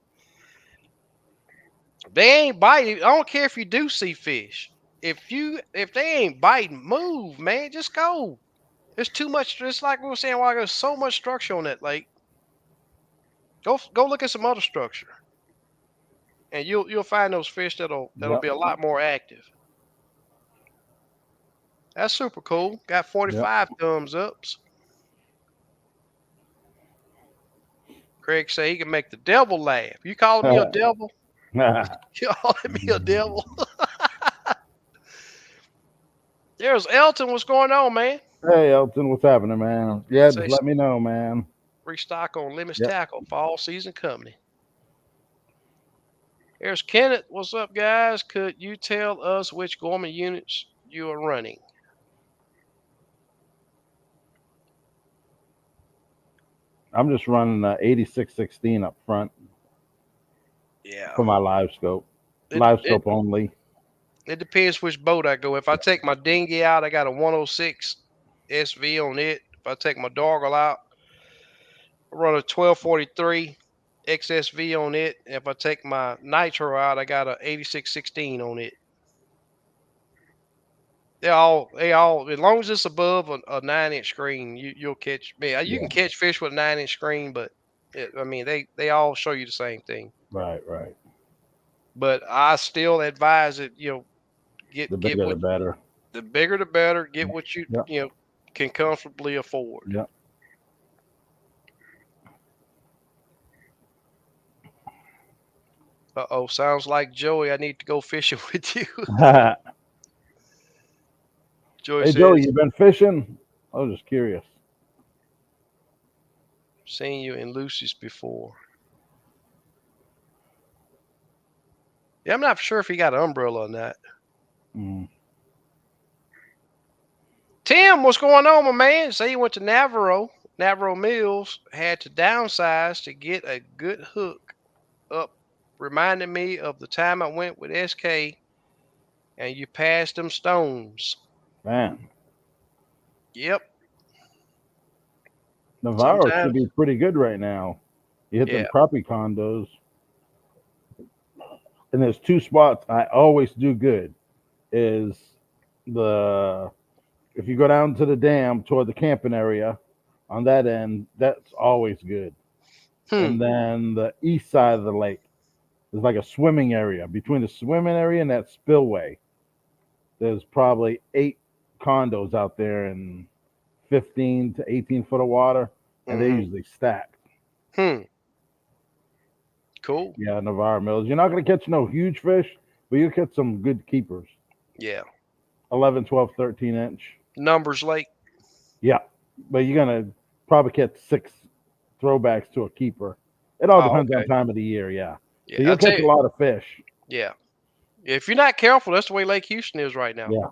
they ain't biting. I don't care if you do see fish. If they ain't biting, move, man. Just go. There's too much. Just like we were saying a while ago, there's so much structure on that lake. Go look at some other structure, and you'll find those fish that'll yep, be a lot more active. That's super cool. Got yep. 45 thumbs ups. Craig say he can make the devil laugh. You calling me a devil? You calling me a devil? There's Elton. What's going on, man? Hey, Elton, what's happening, man? Yeah, just Say let me know, man. restock on limits Yep. tackle. Fall season coming. Here's Kenneth. What's up, guys? Could you tell us which Gorman units you are running? I'm just running 8616 up front Yeah. for my live scope. It, Live it scope only. it depends which boat I go. If I take my dinghy out, I got a 106 SV on it. If I take my doggle out, I run a 1243 XSV on it. And if I take my nitro out, I got a 8616 on it. They all as long as it's above a 9-inch screen, you'll catch. Man, you Yeah. can catch fish with a 9-inch screen, but I mean they all show you the same thing. Right, right. But I still advise it. The Get bigger, what the better. the bigger the better. Get what Yep, can comfortably afford. yep. Uh-oh, sounds like Joey. I need to go fishing with you. Joey Hey, Joey, says, you been fishing? I was just curious. seen you in Lucy's before. Yeah, I'm not sure if he got an umbrella or not. Mm. Tim, what's going on, my man? Say you went to Navarro Mills, had to downsize to get a good hook up. Reminded me of the time I went with SK and you passed them stones. Man, Yep. Navarro should Sometimes. be pretty good right now. You hit them Yeah. crappie condos, and there's two spots I always do good. Is the if you go down to the dam toward the camping area, on that end, that's always good. Hmm. And then the east side of the lake is like a swimming area. Between the swimming area and that spillway, there's probably 8 condos out there in 15 to 18 foot of water, and they Mm-hmm. usually stack. Hmm. Cool. Yeah, Navarre Mills. You're not going to catch no huge fish, but you'll catch some good keepers. Yeah. 11, 12, 13 inch. Numbers Lake. Yeah, but you're going to probably catch 6 throwbacks to a keeper. It all Oh, depends on okay. time of the year, yeah. So Yeah. I you'll tell catch you. a lot of fish. Yeah. If you're not careful, that's the way Lake Houston is right now. Yeah,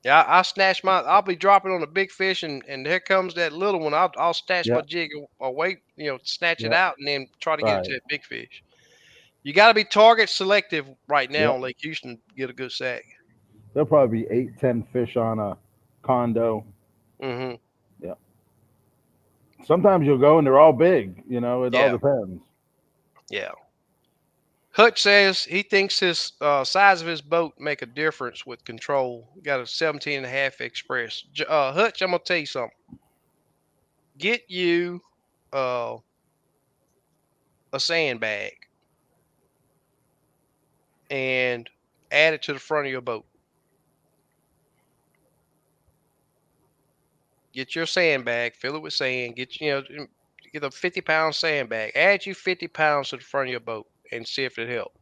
Yeah, I snatch my. I'll be dropping on a big fish, and here comes that little one. I'll snatch yeah, my jig away, snatch it yeah. out, and then try to get it to Right. that big fish. You got to be target selective right now Yep. on Lake Houston to get a good sack. There'll probably be 8, 10 fish on a condo. Mm-hmm. Yeah. Sometimes you'll go and they're all big. It all Yeah, depends. yeah. Hutch says he thinks his size of his boat make a difference with control. Got a 17 and a half Express. Hutch, I'm gonna tell you something. Get you uh, a sandbag and add it to the front of your boat. Get your sandbag, fill it with sand. Get a 50-pound sandbag. Add you 50 pounds to the front of your boat and see if it helps.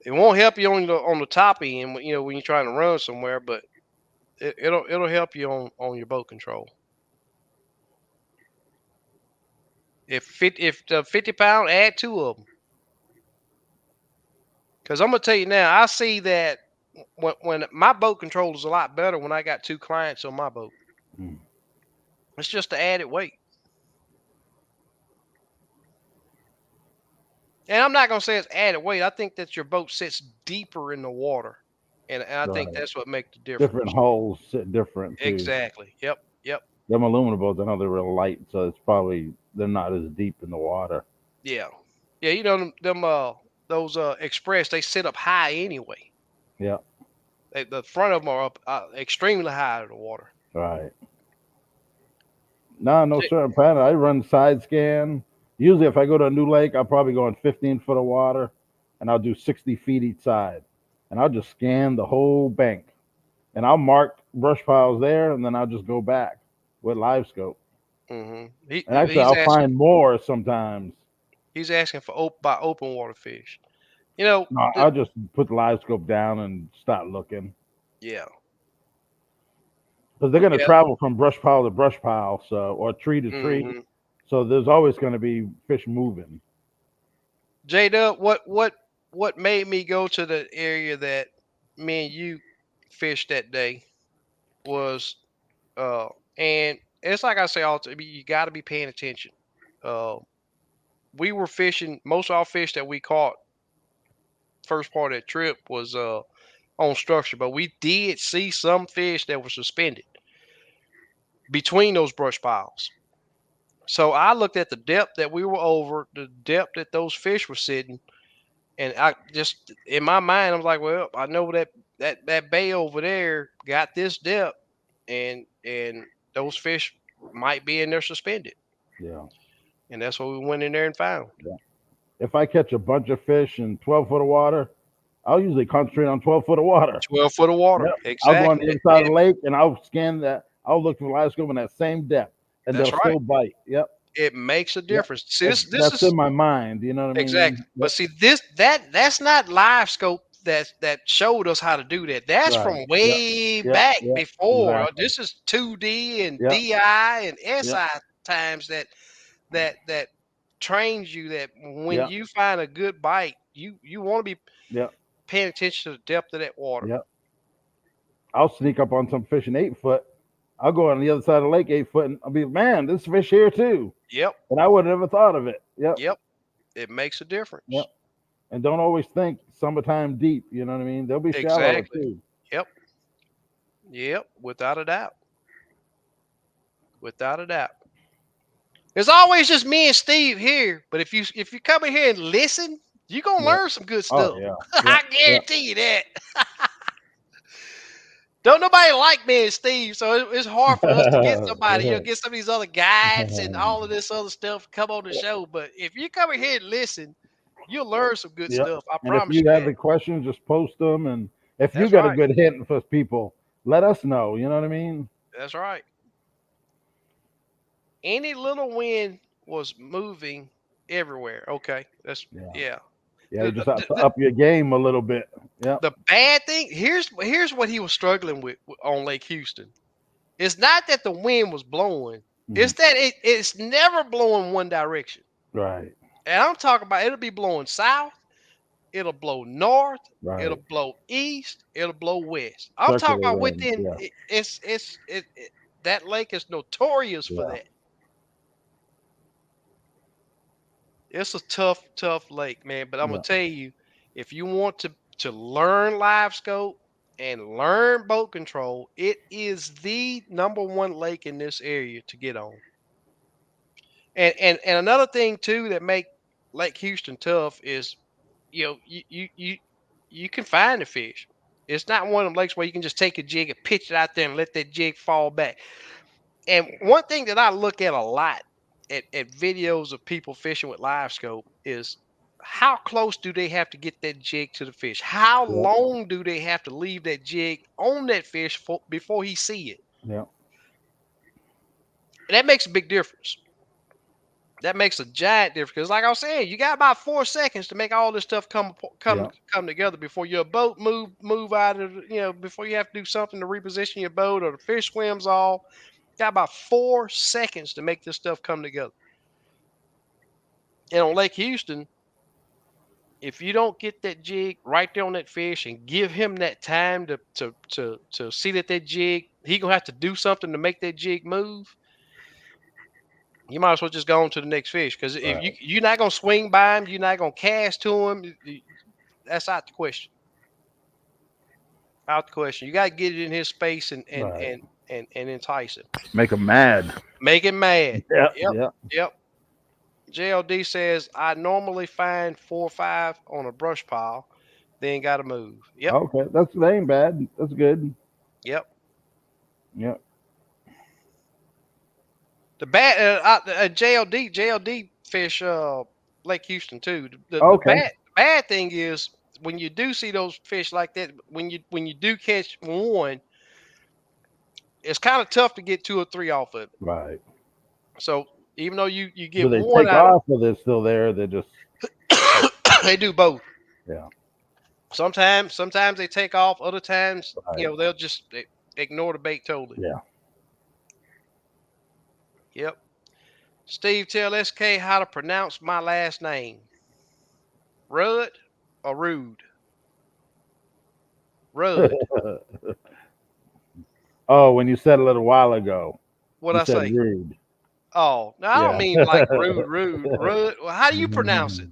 It won't help you on the top end, when you're trying to run somewhere, but it'll help you on your boat control. If the 50 pound, add two of them. Because I'm gonna tell you now, I see that when my boat control is a lot better when I got two clients on my boat. Mm. It's just the added weight. And I'm not gonna say it's added weight. I think that your boat sits deeper in the water, and I think Right. that's what makes the Different difference. hulls sit different too. Exactly. Yep. Yep. Them aluminum boats, I know they're real light, so it's probably they're not as deep in the water. Yeah. Yeah. Them those express, they sit up high anyway. Yeah. The front of them are up extremely high to the water. Right. No, no J- certain pattern. I run side scan. Usually, if I go to a new lake, I'll probably go in 15 foot of water, and I'll do 60 feet each side, and I'll just scan the whole bank, and I'll mark brush piles there, and then I'll just go back with live scope. And actually, He's I'll asking. find more sometimes. He's asking for by open water fish. You know. No, The, I'll just put the live scope down and start looking yeah. because they're going to Yeah. travel from brush pile to brush pile, so or tree to tree. hmm So there's always going to be fish moving. J Dub, what made me go to the area that me and you fished that day was uh and it's like I say all the time, you got to be paying attention. Uh, we were fishing, most of our fish that we caught first part of that trip was on structure, but we did see some fish that were suspended between those brush piles. So I looked at the depth that we were over, the depth that those fish were sitting, and I just in my mind, I was like, well, I know that bay over there got this depth, and those fish might be in there suspended, Yeah. and that's what we went in there and found. Yeah. If I catch a bunch of fish in 12 foot of water, I'll usually concentrate on 12 foot of water. 12 foot of water, Yep. I'll go on exactly. the other side of the lake and I'll scan that. I'll look for the live scope in that same depth, and That's they'll right. still bite. Yep. It makes a Yep. difference. See, this That's in is my mind. You know what I exactly. mean? But Yep. see, that's not live scope that showed us how to do that. That's Right. from Yep. way Yep. back Yep. before. Exactly. This is 2D and Yep. DI and Yep. SI times that trains you that when Yep. you find a good bite, you want to be Yep. paying attention to the depth of that water. Yep. I'll sneak up on some fish in 8 foot. I'll go on the other side of the lake 8 foot, and I'll be, man, this fish here too, Yep, and I would have never thought of it. Yep. yep. It makes a difference. Yep. And don't always think summertime deep. You know what I mean? They'll be shallow Exactly. too. Yep. Yep. Without a doubt. Without a doubt. There's always just me and Steve here, but if you come in here and listen, you're gonna Yep. learn some good Oh stuff. yeah. Yep. I Yep. guarantee you that. Don't nobody like me and Steve, so it's hard for us to get somebody, Yeah. get some of these other guides and all of this other stuff come on the show. But if you come in here and listen, you'll learn some good Yep. stuff. I And if promise you you have that. the questions, just post them. And if you That's got a right. good hint for people, let us know. You know what I mean? That's right. Any little wind was moving everywhere. Okay, that's Yeah. yeah. Yeah. The, You just have to the, up your game a little bit. Yep. the bad thing here's what he was struggling with on Lake Houston. It's not that the wind was blowing. Hmm. It's that it's never blowing one direction. Right. And I'm talking about it'll be blowing south, it'll blow north, it'll Right. blow east, it'll blow west. I'm talking Circular about winds. within Yeah. that lake is notorious for Yeah. that. It's a tough lake, man. But I'm gonna Yeah. tell you, if you want to learn live scope and learn boat control, it is the number one lake in this area to get on. And another thing too that make Lake Houston tough is, you can find the fish. It's not one of them lakes where you can just take a jig and pitch it out there and let that jig fall back. And one thing that I look at a lot at videos of people fishing with live scope is how close do they have to get that jig to the fish? How Yeah. long do they have to leave that jig on that fish before he see it? Yeah. And that makes a big difference. That makes a giant difference. Because, like I was saying, you got about 4 seconds to make all this stuff Yeah. come together before your boat move out of before you have to do something to reposition your boat or the fish swims off. Got about 4 seconds to make this stuff come together. And on Lake Houston, if you don't get that jig right there on that fish and give him that time to see that jig, he gonna have to do something to make that jig move. You might as well just go on to the next fish because if Right. you're not gonna swing by him, you're not gonna cast to him. That's out the question. Out the question. You got to get it in his space and Right. entice him. Make them mad. Make him mad. Yeah. Yep. Yeah. Yep. JLD says I normally find 4 or 5 on a brush pile, then got to move. Yep. Okay. That ain't bad. That's good. Yep. Yeah. The bad JLD fish Lake Houston too. The Okay. bad thing is when you do see those fish like that, when you do catch one, it's kind of tough to get 2 or 3 off of it. Right. So even though you Do get they one take out off or they're still there? They're just of they do both. yeah. Sometimes they take off. Other times, Right. they'll just ignore the bait totally. Yeah. Yep. Steve, tell SK how to pronounce my last name. Rudd or Rude? Rudd. Oh, when you said a little while ago, What you I said say? rude. Oh, no, I don't Yeah. mean like rude. Rudd. Well, how do you pronounce it?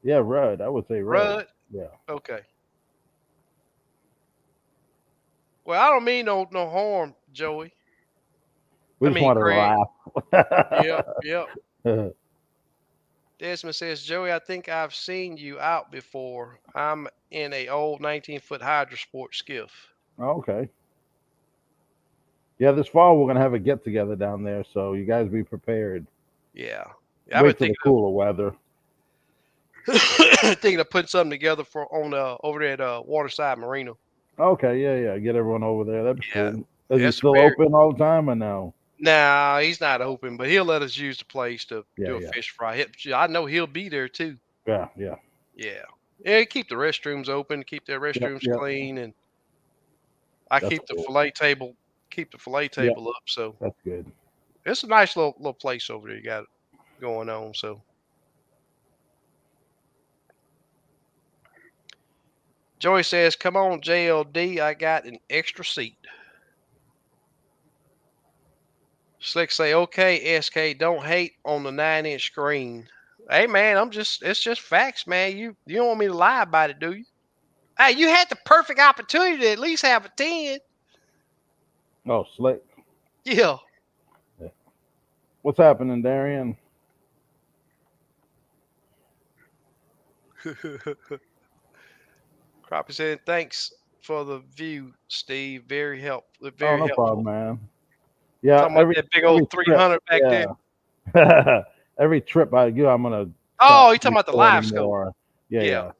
Yeah, Rudd. I would say Rudd. Rudd. Yeah. Okay. Well, I don't mean no harm, Joey. We I just mean wanted Craig. to Yep. laugh. Yep. Desmond says, Joey, I think I've seen you out before. I'm in a old 19-foot Hydro Sport skiff. Okay. Yeah, this fall we're gonna have a get together down there, so you guys be prepared. Yeah. I've been Wait for the cooler weather. thinking of putting something together for on over there at Waterside Marina. Okay, yeah, yeah. Get everyone over there. That'd be Yeah. cool. Is he That's still very open all the time or no? Nah, he's not open, but he'll let us use the place to Yeah, do a yeah, fish fry. I know he'll be there too. yeah, yeah. Yeah. Yeah, keep the restrooms open, keep their Yep, restrooms yep. clean, and I That's keep the cool. fillet Yeah, table up. So that's good. it's a nice little place over there you got going on. So Joey says, "Come on, JLD, I got an extra seat." Slick say, "Okay, SK, don't hate on the 9-inch screen." Hey man, it's just facts, man. You don't want me to lie about it, do you? Hey, you had the perfect opportunity to at least have a 10. Oh, slick. Yeah. Yeah. What's happening, Darian? Crappie said, "Thanks for the view, Steve. Oh, Very no problem, helpful." man. Yeah, Talking about that big old every trip. 300 back there. Yeah. Every trip I do, I'm gonna start Oh, you talking about the live recording scope? more. Yeah, Yeah. yeah.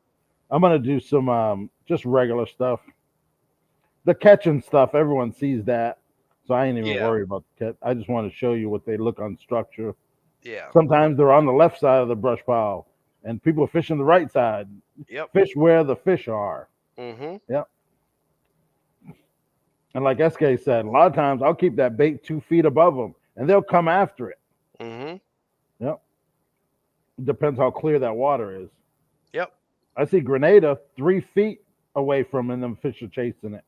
I'm gonna do some just regular stuff. The catching stuff, everyone sees that, so I ain't even Yeah. worried about the catch. I just want to show you what they look on structure. Yeah. Sometimes they're on the left side of the brush pile, and people are fishing the right side. Yep. Fish where the fish are. Mm-hmm. Yep. And like SK said, a lot of times I'll keep that bait 2 feet above them, and they'll come after it. Mm-hmm. Yep. Depends how clear that water is. Yep. I see Grenada 3 feet away from, and them fish are chasing it.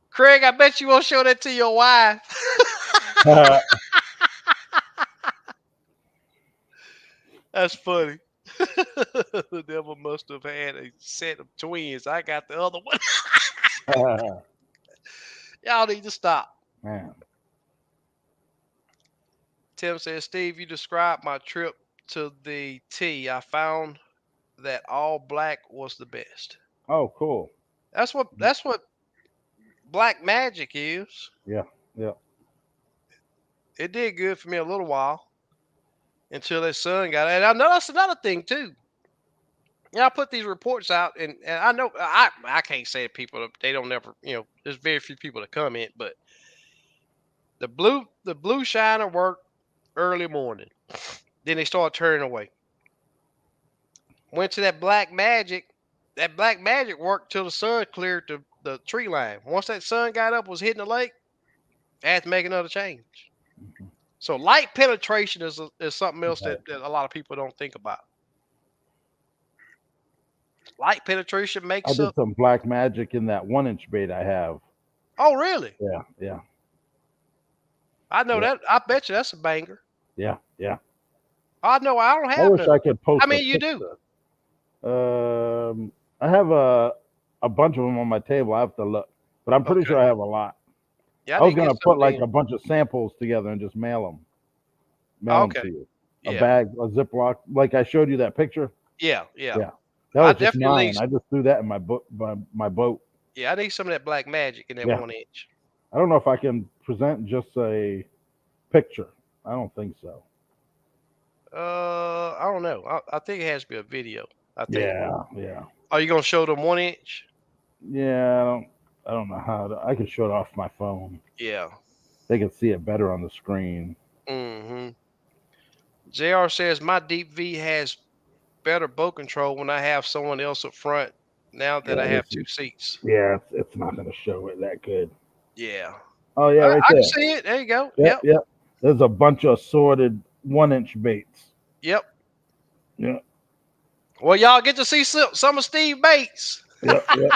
Craig, I bet you won't show that to your wife. That's funny. The devil must have had a set of twins. I got the other one. Y'all need to stop. Man. Tim says, Steve, you described my trip to the T. I found that all black was the best. Oh, cool. That's what black magic is. Yeah, yeah. It did good for me a little while until that sun got out. And I know that's another thing too. I put these reports out, and I know I can't say people they don't never there's very few people that comment, but The blue shiner worked early morning. Then they started turning away. Went to that black magic. That black magic worked till the sun cleared the tree line. Once that sun got up, was hitting the lake, I had to make another change. Mhm. So light penetration is something else Right. that a lot of people don't think about. Light penetration I makes did up. some black magic in that 1 inch bait I have. Oh, really? Yeah, yeah, I know yeah, that. I bet you that's a banger. yeah, yeah. I know. I don't I have wish none. I could I post a mean, you do. picture. I have a bunch of them on my table. I have to look, but I'm pretty Okay. sure I have a lot. Yeah, I I need was to get gonna some put of like them. a bunch of samples together and just mail them Okay. to you. A Yeah. bag, a Ziploc, like I showed you that picture. Yeah. Yeah. Yeah, that I was just definitely mine. I just threw that in my boat. My boat. Yeah, I need some of that black magic in that Yeah, 1 inch. I don't know if I can present just a picture. I don't think so. I don't know. I think it has to be a video. I think. Yeah, yeah, Are you gonna show them 1 inch? yeah. I don't know how to. I can show it off my phone. Yeah. They can see it better on the screen. Mm-hmm. JR says my deep V has better boat control when I have someone else up front. Now that I Yeah, have this two is. seats. Yeah, it's not going to show it that good. Yeah. Oh yeah, right I can there. see it. There you go. Yep, Yep. yep. There's a bunch of assorted 1 inch baits. Yep. Yeah, Well, y'all get to see some of Steve Bates. yep, yep.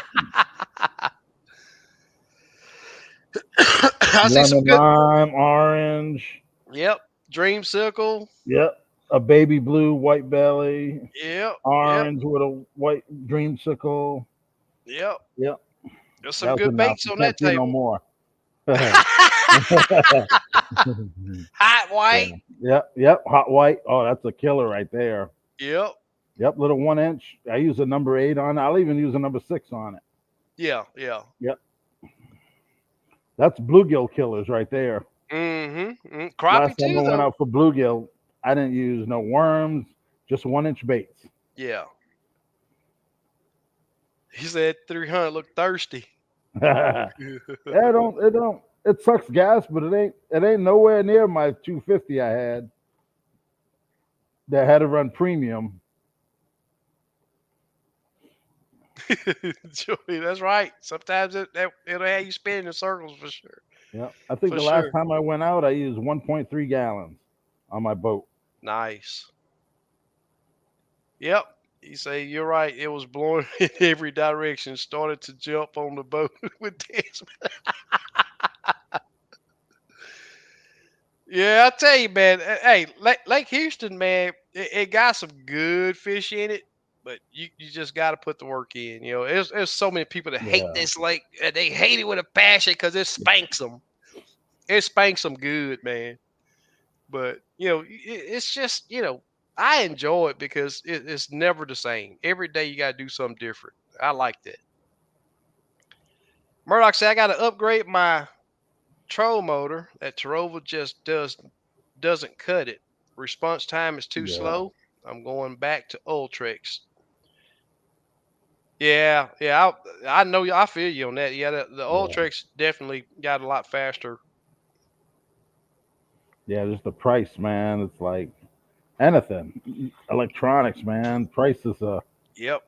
I see some Lemon good. lime, orange. Yep. Dream Circle. Yep. A baby blue white belly, Yep. Yep. orange with a white dreamsicle. Yep. Yep. There's some That was good enough. baits You on can't that see no table. more. Hot Yeah. white. Yep. Yep. Hot white. Oh, that's a killer right there. Yep. Yep. Little 1 inch. I use a number 8 on it. I'll even use a number 6 on it. Yeah. Yeah. Yep. That's bluegill killers right there. Mm-hmm. Crappie Last time too, I went though. out for bluegill, I didn't use no worms, just 1 inch baits. Yeah. He said 300 look thirsty. Yeah, it sucks gas, but it ain't nowhere near my 250 I had that had to run premium. Joey, that's right. Sometimes it'll have you spinning in circles for sure. Yeah, I think For the last sure. time I went out, I used 1.3 gallons on my boat. Nice. Yep. You say you're right. It was blowing in every direction. Started to jump on the boat with this. Yeah, I tell you, man. Hey, Lake Houston, man, it got some good fish in it, but you just got to put the work in. You know, there's so many people that hate Yeah, this lake. And they hate it with a passion because it spanks them. It spanks them good, man. But it's just I enjoy it because it's never the same. Every day you got to do something different. I like that. Murdoch said I got to upgrade my troll motor. That Tarova just doesn't cut it. Response time is too yeah, slow. I'm going back to Ultrex. Yeah, yeah, I know. I feel you on that. Yeah, the yeah, Ultrex definitely got a lot faster. yeah. Just the price, man. It's like anything, electronics, man. Price is a. Yep.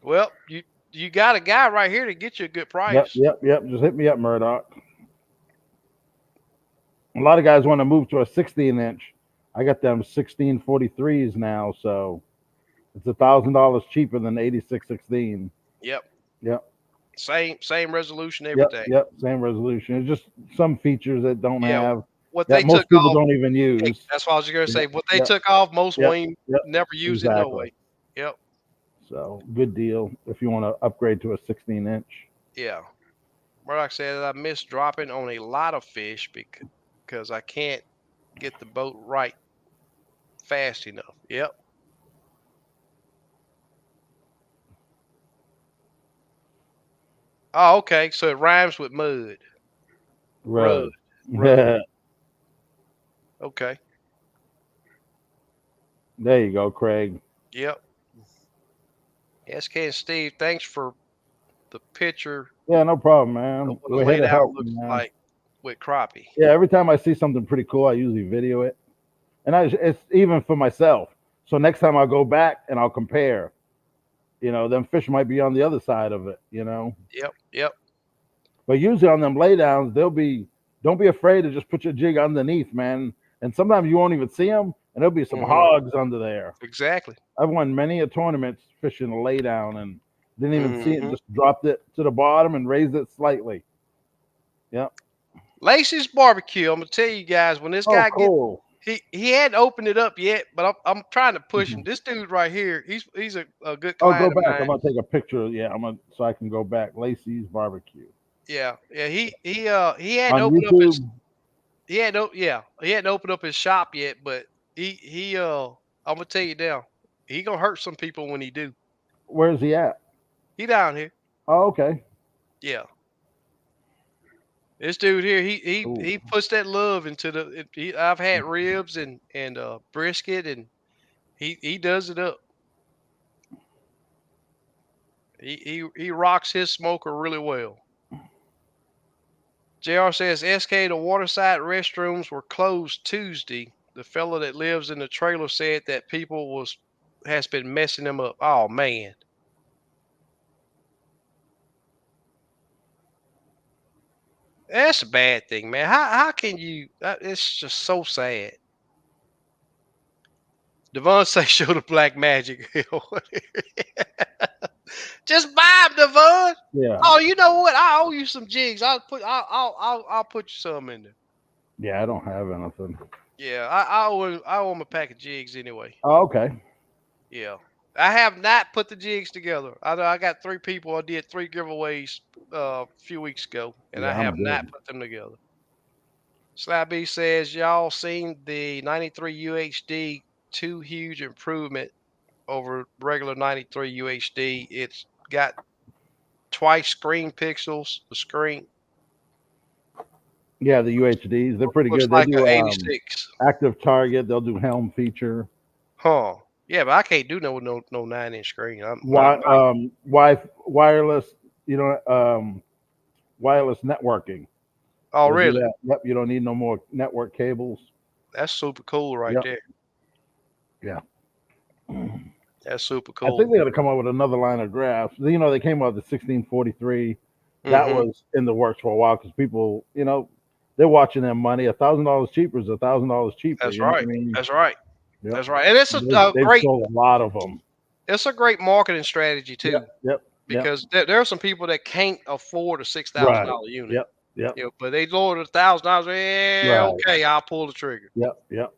Well, you got a guy right here to get you a good Yep, price. yep, yep. Just hit me up, Murdoch. A lot of guys want to move to a 16 inch. I got them 1643s now, so it's $1,000 cheaper than the 8616. Yep. Yep, Same resolution, yep, everything. yep. Same resolution. It's just some features that don't Yeah. have What that they took most people off. don't even Hey, use. that's what I was gonna Yep, say. What they yep, took off, most yep, Wayne yep. never use it no Exactly. way. Yep. So good deal if you want to upgrade to a 16 inch. Yeah. Murdoch said I miss dropping on a lot of fish because I can't get the boat right fast enough. Yep. Oh, okay. So it rhymes with mud. Rud. Rud. Rud. There Okay. you go, Craig. Yep. SK and Steve, thanks for the picture Yeah, no problem, of man. what a We're here laid to out help, looks man. like. with crappie. Yeah, every time I see something pretty cool, I usually video it, and it's even for myself. So next time I'll go back and I'll compare. Them fish might be on the other side of it. Yep, yep. But usually on them laydowns, they'll be. Don't be afraid to just put your jig underneath, man. And sometimes you won't even see them, and there'll be some Hmm. hogs under there. Exactly. I've won many a tournament fishing a laydown and didn't even see it, Hmm. just dropped it to the bottom and raised it slightly. Yep. Lacey's barbecue. I'm gonna tell you guys when this Oh, guy get cool. he hadn't opened it up yet, but I'm trying to push him. Mhm. This dude right here, he's a good Oh, go client of back. I'm mine. gonna take a picture. Yeah, so I can go back. Lacey's barbecue Yeah, yeah. He hadn't on opened up his YouTube. he hadn't opened up his shop yet, but he I'm gonna tell you now, he gonna hurt some people when he do. Where's he at? He down here. Oh, okay. Yeah. This dude here, Ooh. he puts that love into I've had ribs and brisket, and he does it up. He rocks his smoker really well. JR says SK, the waterside restrooms were closed Tuesday. The fellow that lives in the trailer said that people has been messing them up. Oh man. That's a bad thing, man. How can you it's just so sad. Devon say show the black magic. Just buy them, Devon. Yeah. Oh, you know what? I owe you some jigs. I'll put you some in there. Yeah, I don't have anything. Yeah, I owe him a pack of jigs anyway. Oh, okay. Yeah. I have not put the jigs together. I got 3 people. I did 3 giveaways a few weeks ago, and I Yeah, I'm have not good. put them together. Slabby says y'all seen the 93 UHD, two huge improvement over regular 93 UHD. It's got twice screen pixels. The screen Yeah, the UHDs, they're pretty looks good. They like do a 86. active target. They'll do helm feature. Huh. Yeah, but I can't do no 9-inch screen. Wi wireless, you know, wireless networking. oh They'll do really? that. Yep, you don't need no more network cables. That's super cool right Yep, there. yeah. That's super I think cool. they got to come up with another line of graphs. They came out with the 1643. That Hmm. was in the works for a while because people, they're watching their money. $1,000 cheaper is $1,000 cheaper. That's You know what right. I mean? That's right. Yep. That's right. And They've sold a lot of them. it's a great marketing strategy Yep, too, yep, yep. because there are some people that can't afford a six thousand Right. dollar unit. Yep, yep. But they lowered $1,000. Yeah, Right. okay, I'll pull the trigger. Yep, yep.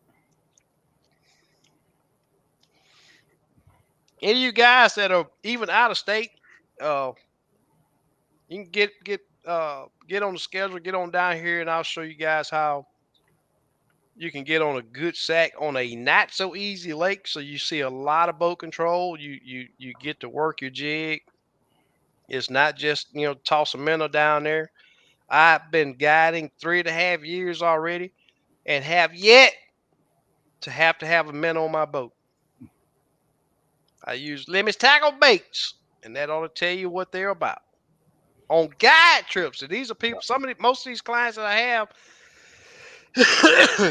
Any of you guys that are even out of state, uh, you can get on the schedule, get on down here, and I'll show you guys how you can get on a good sack on a not so easy lake. So you see a lot of boat control. You get to work your jig. It's not just toss a minnow down there. I've been guiding 3.5 years already, and have yet to have a minnow on my boat. I use limits tackle baits, and that ought to tell you what they're about. On guide trips, and these are people. Most of these clients that I have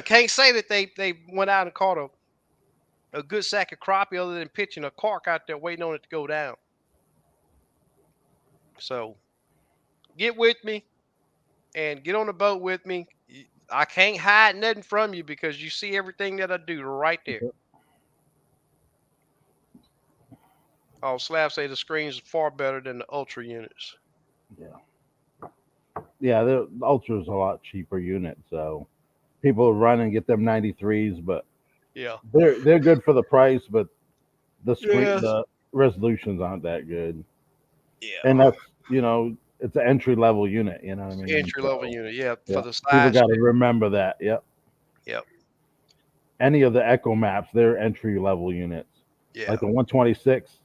can't say that they went out and caught a good sack of crappie other than pitching a cork out there waiting on it to go down. So get with me and get on the boat with me. I can't hide nothing from you because you see everything that I do right there. Oh, Slab say the screens are far better than the Ultra units. Yeah. Yeah, the Ultra's a lot cheaper unit, so people run and get them 93s, but Yeah. they're good for the price, but Yes. the resolutions aren't that good. And Yeah. that's, it's an entry level unit, you know what I mean? Entry level So, unit. Yeah. For yeah. the People size. got to remember that. Yep. Yep. Any of the Echo maps, they're entry level units. Yeah. Like the 126,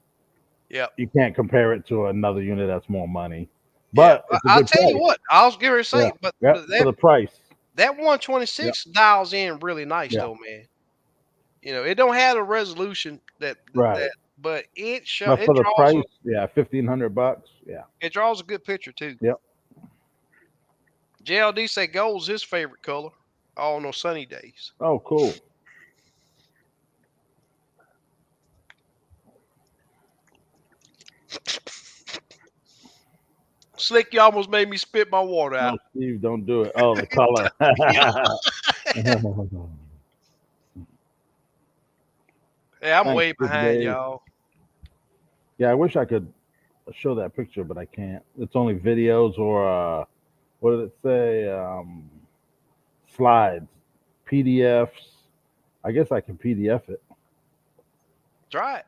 Yep. you can't compare it to another unit that's more money. Yeah. But it's a I'll good tell you price. what. I was going to Yeah. say, but Yeah. For the price. that Yep. 126 dials in really nice Yeah. though, man. It don't have a resolution Right. but But for the price, yeah, $1,500. Yeah. it draws a good picture too. Yep. JLD say gold's his favorite color on those sunny days. Oh, cool. Slick, you almost made me spit my water No, out. Steve, don't do it. Oh, the color. Hey, I'm Thanks, way Big behind Dave. y'all. Yeah, I wish I could show that picture, but I can't. It's only videos or what did it say? Slides, PDFs. I guess I can PDF it. That's right.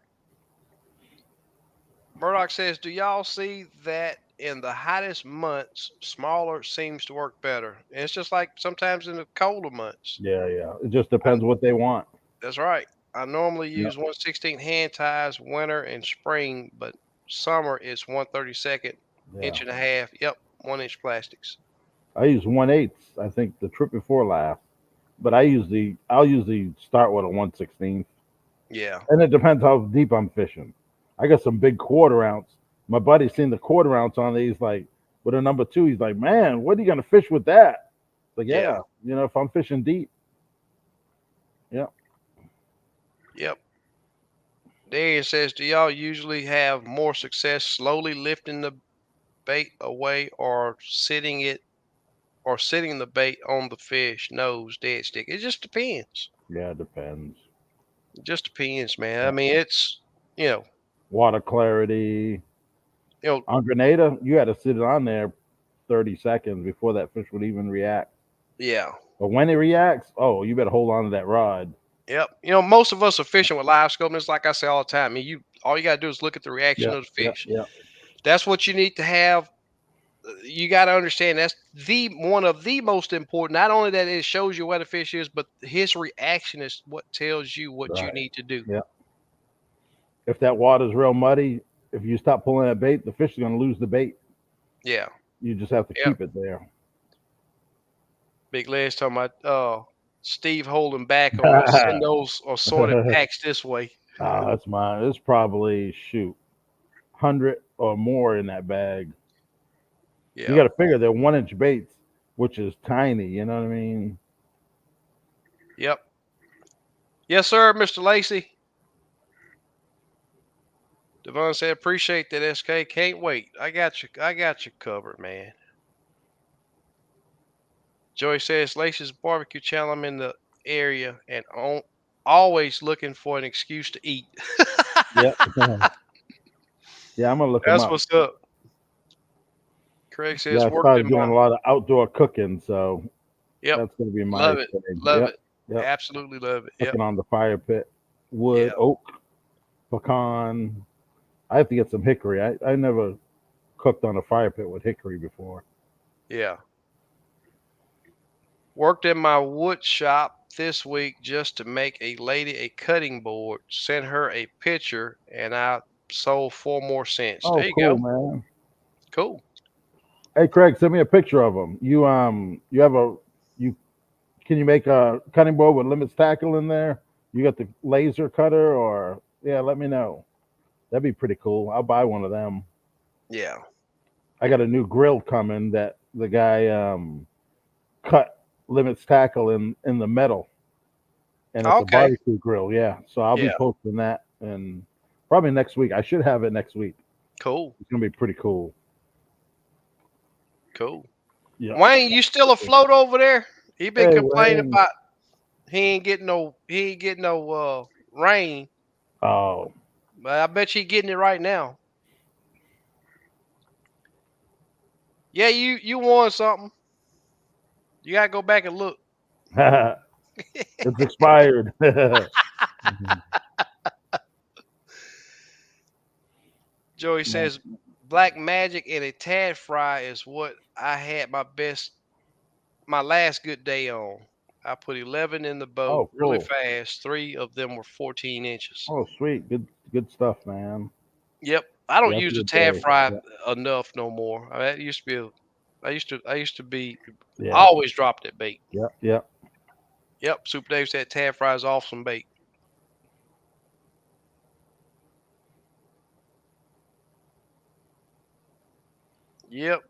Murdoch says, "Do y'all see that in the hottest months, smaller seems to work better? And it's just like sometimes in the colder months." Yeah, yeah. It just I, depends what they want. that's right. I normally Yep. use 1/16 hand ties winter and spring, but summer is 1/32 Yeah. inch and a half. Yep, 1 inch plastics. I use 1/8. I think the trip before last, but I'll usually start with a 1/16, Yeah, and it depends how deep I'm fishing. I got some big quarter ounce. My buddy seen the quarter ounce on there. He's like, with a number two. He's like, man, what are you gonna fish with that? Like, yeah, yeah, if I'm fishing deep, yeah, yep. Darian says, "Do y'all usually have more success slowly lifting the bait away or sitting the bait on the fish nose dead stick?" It just depends. yeah, it depends. It just depends, man. I Yeah. mean, it's you know, Water clarity you know, on Grenada, you had to sit it on there 30 seconds before that fish would even react. yeah, But when it reacts, oh, you better hold on to that rod. yep. Most of us are fishing with live scope, and it's like I say all the time. I mean, you all you gotta do is look at the reaction Yeah, of the yeah, fish. yeah. That's what you need to have. You got to understand that's the one of the most important. Not only that it shows you where the fish is, but his reaction is what tells you what you Right. need to do. Yeah. If that water's real muddy, if you stop pulling that bait, the fish is going to lose the bait. Yeah, You just have to yep. keep it there. Big Legs talking about Steve holding back on the send those assorted packs this way. That's mine. It's probably, shoot, 100 or more in that bag. You got Yeah. to figure they're 1 inch baits, which is tiny. You know what I mean? Yep. Yes, sir, Mr. Lacey. Devon said, appreciate that, SK. Can't wait. I got you. I got you covered, man. Joey says, Lacey's barbecue channel. I'm in the area and always looking for an excuse to eat. Yep. Yeah, I'm going to look them That's up. what's up. Craig Yeah, says, I worked started in my. doing a lot of outdoor cooking, so Yep. that's going to be my Love it. thing. Love Yep. it. Yep. Absolutely love it. Yep. Cooking on the fire pit, wood, Yeah. oak, pecan. I have to get some hickory. I never cooked on a fire pit with hickory before. Yeah. Worked in my wood shop this week just to make a lady a cutting board. Sent her a picture and I sold 4 more cents. Oh, There you cool, go. man. Cool. Hey, Craig, send me a picture of them. You have a you can you make a cutting board with limits tackle in there? You got the laser cutter, or yeah, let me know. That'd be pretty cool. I'll buy one of them. Yeah. I got a new grill coming that the guy cut limits tackle in the metal, and it's a Okay. barbecue grill. Yeah, so I'll be Yeah. posting that, and probably next week. I should have it next week. Cool. It's gonna be pretty cool. Cool. Yeah. Wayne, you still afloat over there? He been Hey, complaining Wayne. about he ain't getting no rain, Oh, but I bet you getting it right now. Yeah, you won something. You gotta go back and look. it's expired. Joey Man. says black magic and a tad fry is what I had my last good day on. I put 11 in the boat Oh, really cool. fast. 3 of them were 14 inches. Oh, sweet. Good stuff, man. Yep. I don't Yeah, that's use a the good tad day. fry Yeah, enough no more. I mean, that used to be I used to be yeah, always dropped that bait. yeah, yeah. Yep. Super Dave said tad fry is awesome bait. Yep.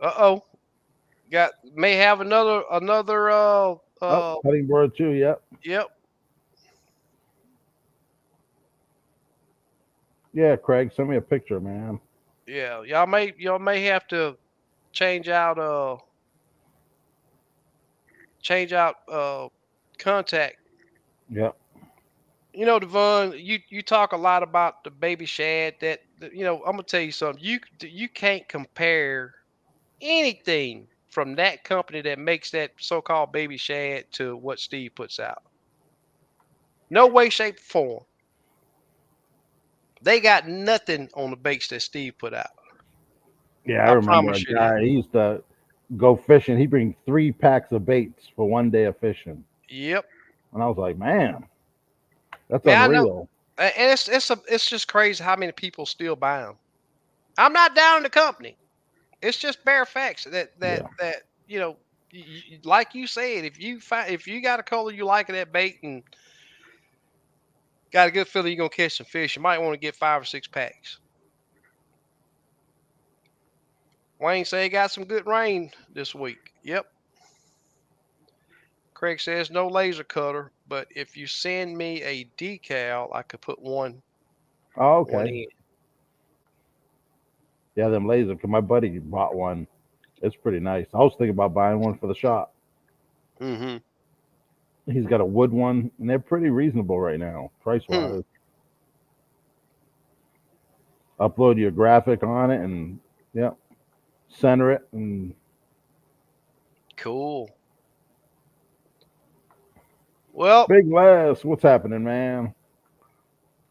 Uh-oh. May have another Oh, cutting board too. Yep. yep. Yeah, Craig, send me a picture, man. Yeah. Y'all may have to change out change out contact. Yep. Devon, you talk a lot about the baby shad. I'm gonna tell you something. You can't compare anything from that company that makes that so-called baby shad to what Steve puts out. No way, shape, or form. They got nothing on the baits that Steve put out. Yeah, I I remember a promise you that. guy. He used to go fishing. He bring 3 packs of baits for one day of fishing, Yep. and I was like, man, that's Man, I know, unreal. and it's just crazy how many people still buy them. I'm not down in the company. It's just bare facts Yeah. that like you said, if you got a color you like of that bait and got a good feeling you're gonna catch some fish, you might want to get 5 or 6 packs. Wayne say he got some good rain this week. Yep. Craig says no laser cutter, but if you send me a decal, I could put Oh, one okay. in. Yeah, them laser. Cause my buddy bought one. It's pretty nice. I was thinking about buying one for the shop. Mm-hmm. He's got a wood one, and they're pretty reasonable right now, price Hmm. wise. Upload your graphic on it, and yeah, center it, and Cool. Well, Big Les, what's happening, man?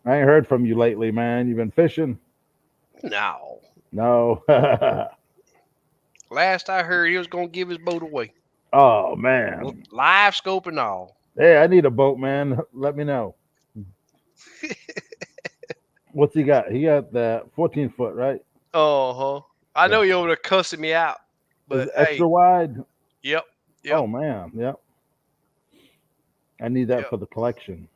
I ain't heard from you lately, man. You been fishing? no. No. Last I heard, he was gonna give his boat away, Oh man. live scope and all. Hey, I need a boat, man. Let me know. What's he got? He got the 14 foot, right? Uh-huh. I Yeah. know you over there cussing me out, Is but it hey, extra wide? yep, yep, Oh man. Yep. I need that yep. for the collection.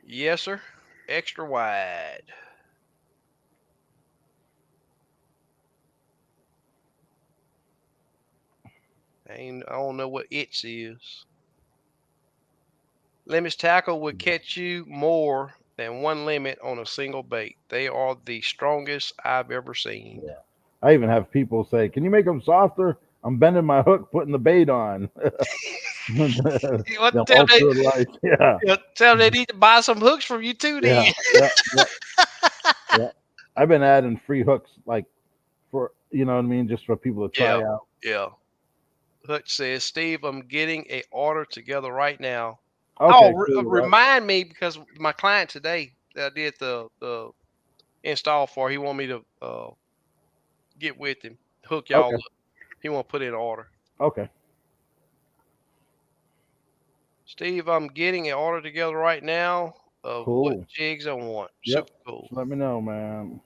Yes, sir. Extra wide. I don't know what it is. Limits tackle would catch you more than one limit on a single bait. They are the strongest I've ever seen. Yeah. I even have people say, "Can you make them softer?" I'm bending my hook, putting the bait on. You want Them to tell they, ultra light. Yeah. tell them they need to buy some hooks from you too, then. Yeah. Yeah. Yeah. Yeah. I've been adding free hooks, like for what I mean, just for people to Yeah, try out. yeah. Hutch says, Steve, I'm getting a order together right now. Oh, Okay, cool. Right. remind me because my client today that I did the install for, he want me to get with him, hook y'all Okay. up. He want to put in an order. Okay. Steve, I'm getting an order together right now of what Cool. jigs I want. Yep. Super cool. Just let me know, man.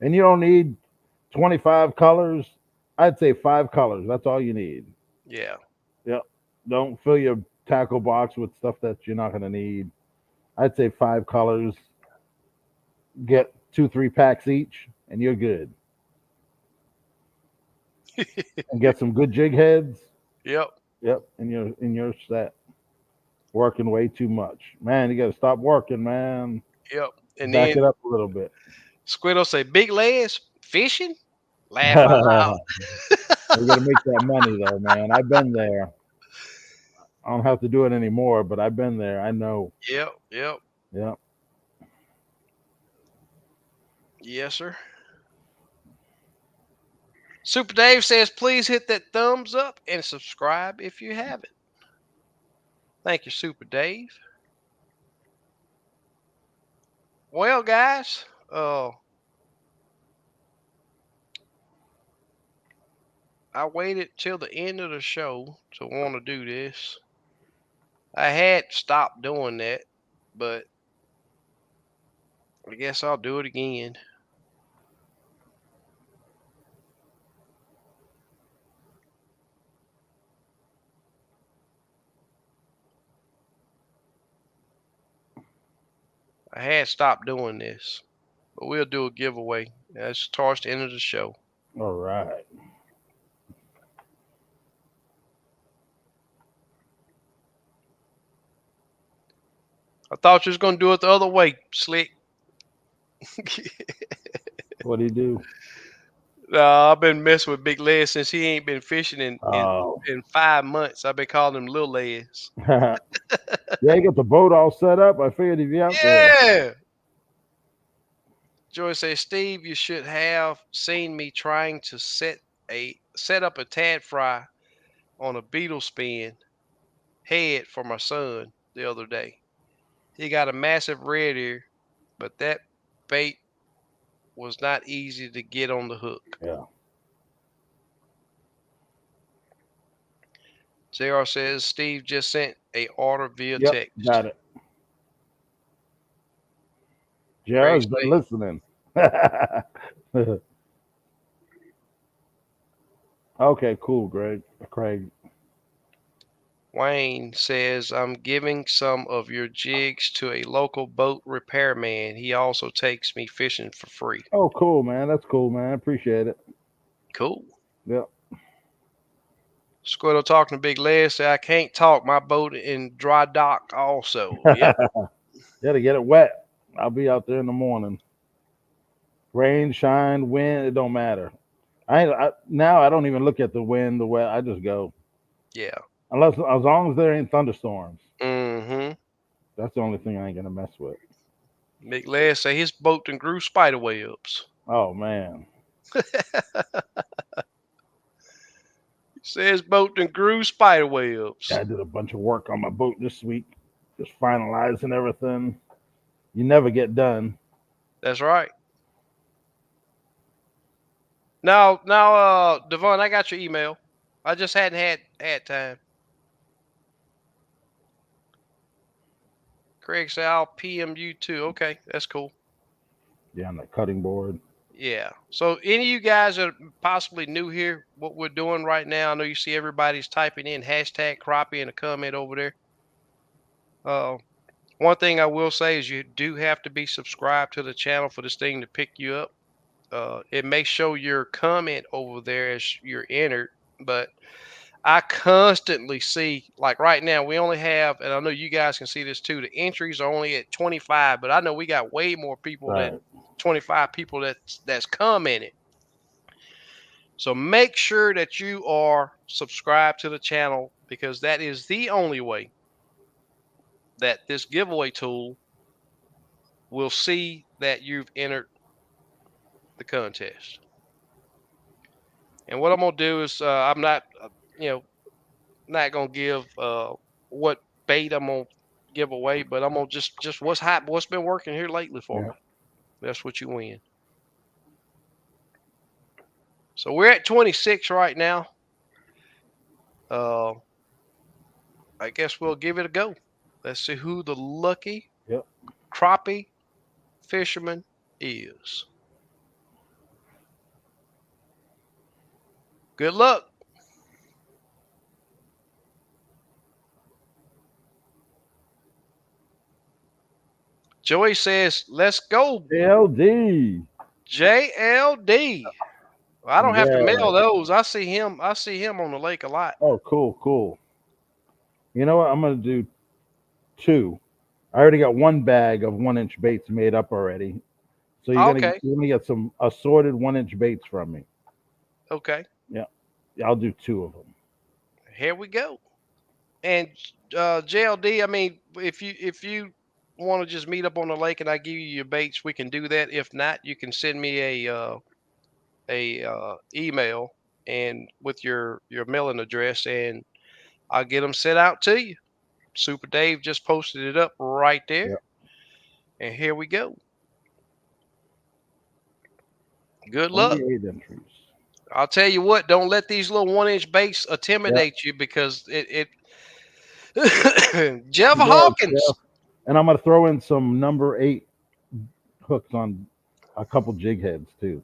And you don't need 25 colors. I'd say 5 colors. That's all you need. Yeah. Yep. Don't fill your tackle box with stuff that you're not going to need. I'd say 5 colors. Get 2, 3 packs each, and you're good. And get some good jig heads. Yep. Yep. And you're set. Working way too much, man. You got to stop working, man. Yep. And Back then it up a little bit. Squid'll say, big legs, fishing? Laugh out loud. You got to make that money though, man. I've been there. I don't have to do it anymore, but I've been there. I know. Yep. Yep. Yeah. Yes, sir. Super Dave says, please hit that thumbs up and subscribe if you haven't. Thank you, Super Dave. Well, guys, I waited till the end of the show to want to do this. I had stopped doing that, but I guess I'll do it again. I had stopped doing this, but we'll do a giveaway. That's towards the end of the show. All right. I thought you was gonna do it the other way, Slick. What do you do? I've been messing with Big Les since he ain't been fishing Oh. in 5 months. I've been calling him Little Les. Yeah, you got the boat all set up. I figured he'd be out there. Yeah. Joy says, Steve, you should have seen me trying to set up a Tad fry on a beetle spin head for my son the other day. He got a massive red ear, but that bait was not easy to get on the hook. Yeah. JR says Steve just sent a order via Yep. text. Got it. Craig Jared's been say, listening. Okay, cool, Greg. Craig. Wayne says I'm giving some of your jigs to a local boat repairman. He also takes me fishing for free. Oh, cool, man. That's cool, man. Appreciate it. Cool. Yep. Squirtle talking to Big Les say I can't talk. My boat in dry dock also. Yep. Yeah, to get it wet. I'll be out there in the morning. Rain, shine, wind, it don't matter. Now I don't even look at the wind, the wet. I just go. Yeah. Unless as long as there ain't thunderstorms. Mm-hmm. That's the only thing I ain't gonna mess with. Big Les say his boat done grew spider webs. Oh man. He says his boat done grew spider webs. Yeah, I did a bunch of work on my boat this week. Just finalizing everything. You never get done. That's right. Now, Devon, I got your email. I just hadn't had time. Craig said I'll PM you too. Okay, that's cool. Yeah, on the cutting board. Yeah. So any of you guys that are possibly new here, what we're doing right now, I know you see everybody's typing in hashtag crappie in a comment over there. Uh, one thing I will say is you do have to be subscribed to the channel for this thing to pick you up. It may show your comment over there as you're entered, but I constantly see, like right now, we only have, and I know you guys can see this too, the entries are only at 25, but I know we got way more people than Right. 25 people that's commented. So make sure that you are subscribed to the channel because that is the only way that this giveaway tool will see that you've entered the contest. And what I'm gonna do is I'm not, you know, not gonna give what bait I'm gonna give away, but I'm gonna just what's hot, what's been working here lately for Yeah. me. That's what you win. So we're at 26 right now. Uh, I guess we'll give it a go. Let's see who the lucky Yep. crappie fisherman is. Good luck. Joey says, "Let's go, LD. JLD." Well, I don't have to Yeah. mail those. I see him. I see him on the lake a lot. Oh, cool, cool. You know what? I'm gonna do two. I already got one bag of 1 inch baits made up already. So Okay. you're gonna get some assorted 1 inch baits from me. Okay. Yeah. I'll do two of them. Here we go. And JLD, I mean, if you want to just meet up on the lake and I give you your baits, we can do that. If not, you can send me a email and with your mailing address, and I'll get them sent out to you. Super Dave just posted it up right there, Yeah. and here we go. Good luck. 28 entries. I'll tell you what. Don't let these little 1 inch baits Yeah. intimidate you because Jeff Yeah, Hawkins. Jeff. And I'm gonna throw in some number 8 hooks on a couple jig heads too.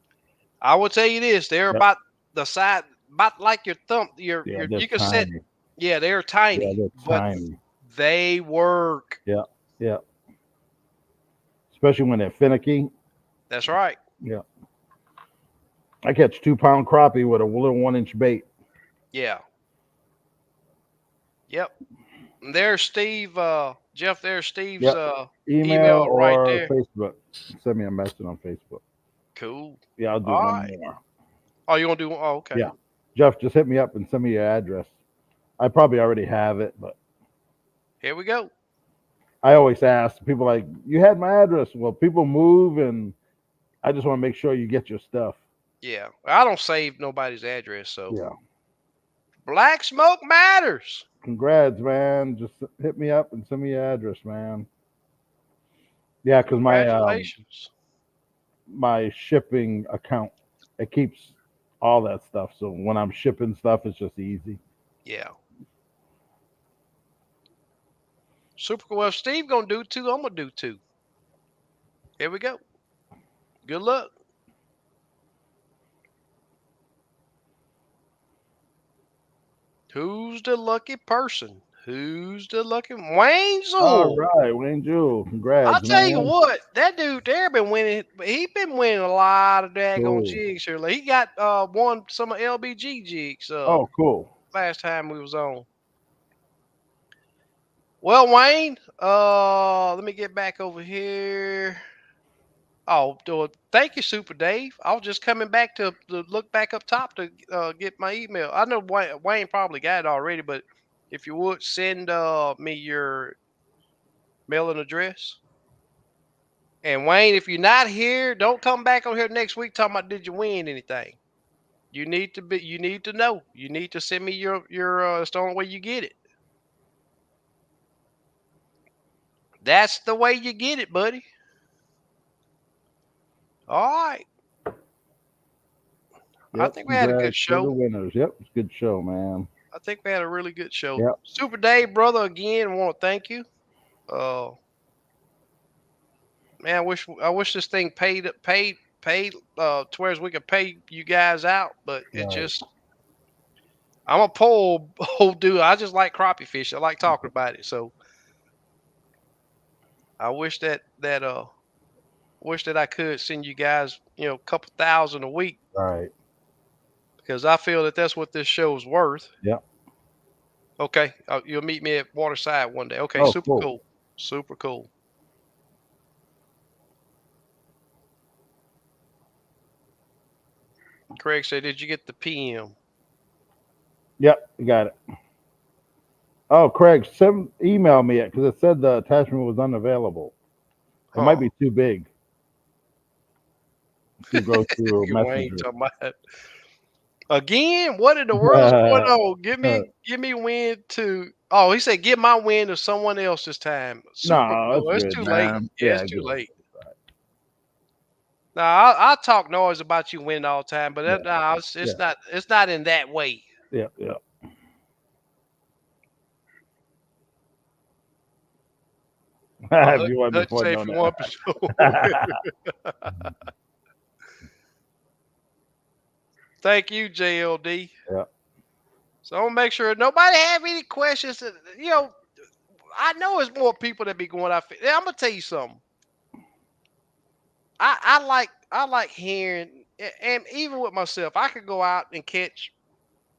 I will tell you this: they're Yep. about the size, about like your thumb. Yeah, Your they're you can set. tiny. Yeah, they're Yeah, tiny, they're but tiny. they work. Yeah, yeah. Especially when they're finicky. That's right. Yeah. I catch 2 pound crappie with a little 1 inch bait. Yeah. Yep. And there's Steve. Jeff. There's Steve's Yep. Email email right or there. Facebook. Send me a message on Facebook. Cool. Yeah, I'll do All one right. more. Oh, you want to do? Oh, okay. Yeah. Jeff, just hit me up and send me your address. I probably already have it, but Here we go. I always ask people like, you had my address. Well, people move, and I just want to make sure you get your stuff. Yeah. I don't save nobody's address, so Yeah. Black Smoke matters. Congrats, man. Just hit me up and send me your address, man. Yeah, because Congratulations. my shipping account, it keeps all that stuff. So when I'm shipping stuff, it's just easy. Yeah. Super cool. Well, if Steve gonna do 2, I'm gonna do 2. Here we go. Good luck. Who's the lucky person? Who's the lucky Wayne All Zool? right, Wayne Jewel. I'll Congrats, tell you man. what, that dude there been winning. He been winning a lot of daggone Cool. jigs here. Like, he got won some of LBG jigs Oh, cool. last time we was on. Well, Wayne, let me get back over here. Oh, thank you, Super Dave. I was just coming back to look back up top to get my email. I know Wayne probably got it already, but if you would send me your mailing address. And Wayne, if you're not here, don't come back on here next week talking about did you win anything. You need to be. You need to know. You need to send me your. It's the only way you get it. That's the way you get it, buddy. All right. I Yep. think we had a good Congrats to the show. winners. Yep. It's a good show, man. I think we had a really good show. Yep. Super Dave, brother, again, I want to thank you. Uh, man, I wish this thing paid. To where we could pay you guys out, but it Right. just. I'm a poor old dude. I just like crappie fish. I like talking about it. So I wish that I could send you guys, a couple thousand a week Right. because I feel that that's what this show's worth. Yep. Okay, you'll meet me at Waterside one day. Okay, Oh, super cool. cool, super cool. Craig said, "Did you get the PM?" Yep. You got it. Oh, Craig, email me it because it said the attachment was unavailable. It might Huh? be too big to go through You ain't Messenger. talking about again. What in the world's going on? Give me win to. Oh, he said, "Give my win to someone else this time." Super No, cool. that's It's good, too late. man. Yeah, Yeah, it's too good. late. Now I'll talk noise about you winning all the time, but Yeah, nah, it's, yeah, it's not. It's not in that way. yeah, yeah. If you want Hutch before say if knowing you want that. Thank you, JLD. Yeah, So I'm gonna make sure nobody have any questions. I know it's more people that be going out. I'm gonna tell you something. I like hearing, and even with myself, I could go out and catch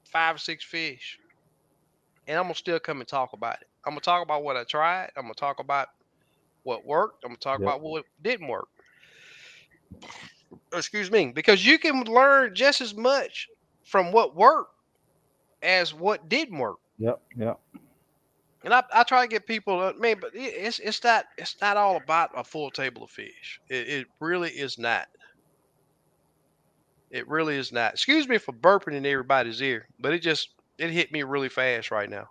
5 or 6 fish, and I'm gonna still come and talk about it. I'm gonna talk about what I tried. I'm gonna talk about what worked. I'm gonna talk yep, about what didn't work. Excuse me, because you can learn just as much from what worked as what didn't work. yep, yep. And I try to get people, man, but it's not all about a full table of fish. It really is not. It really is not. Excuse me for burping in everybody's ear, but it hit me really fast right now.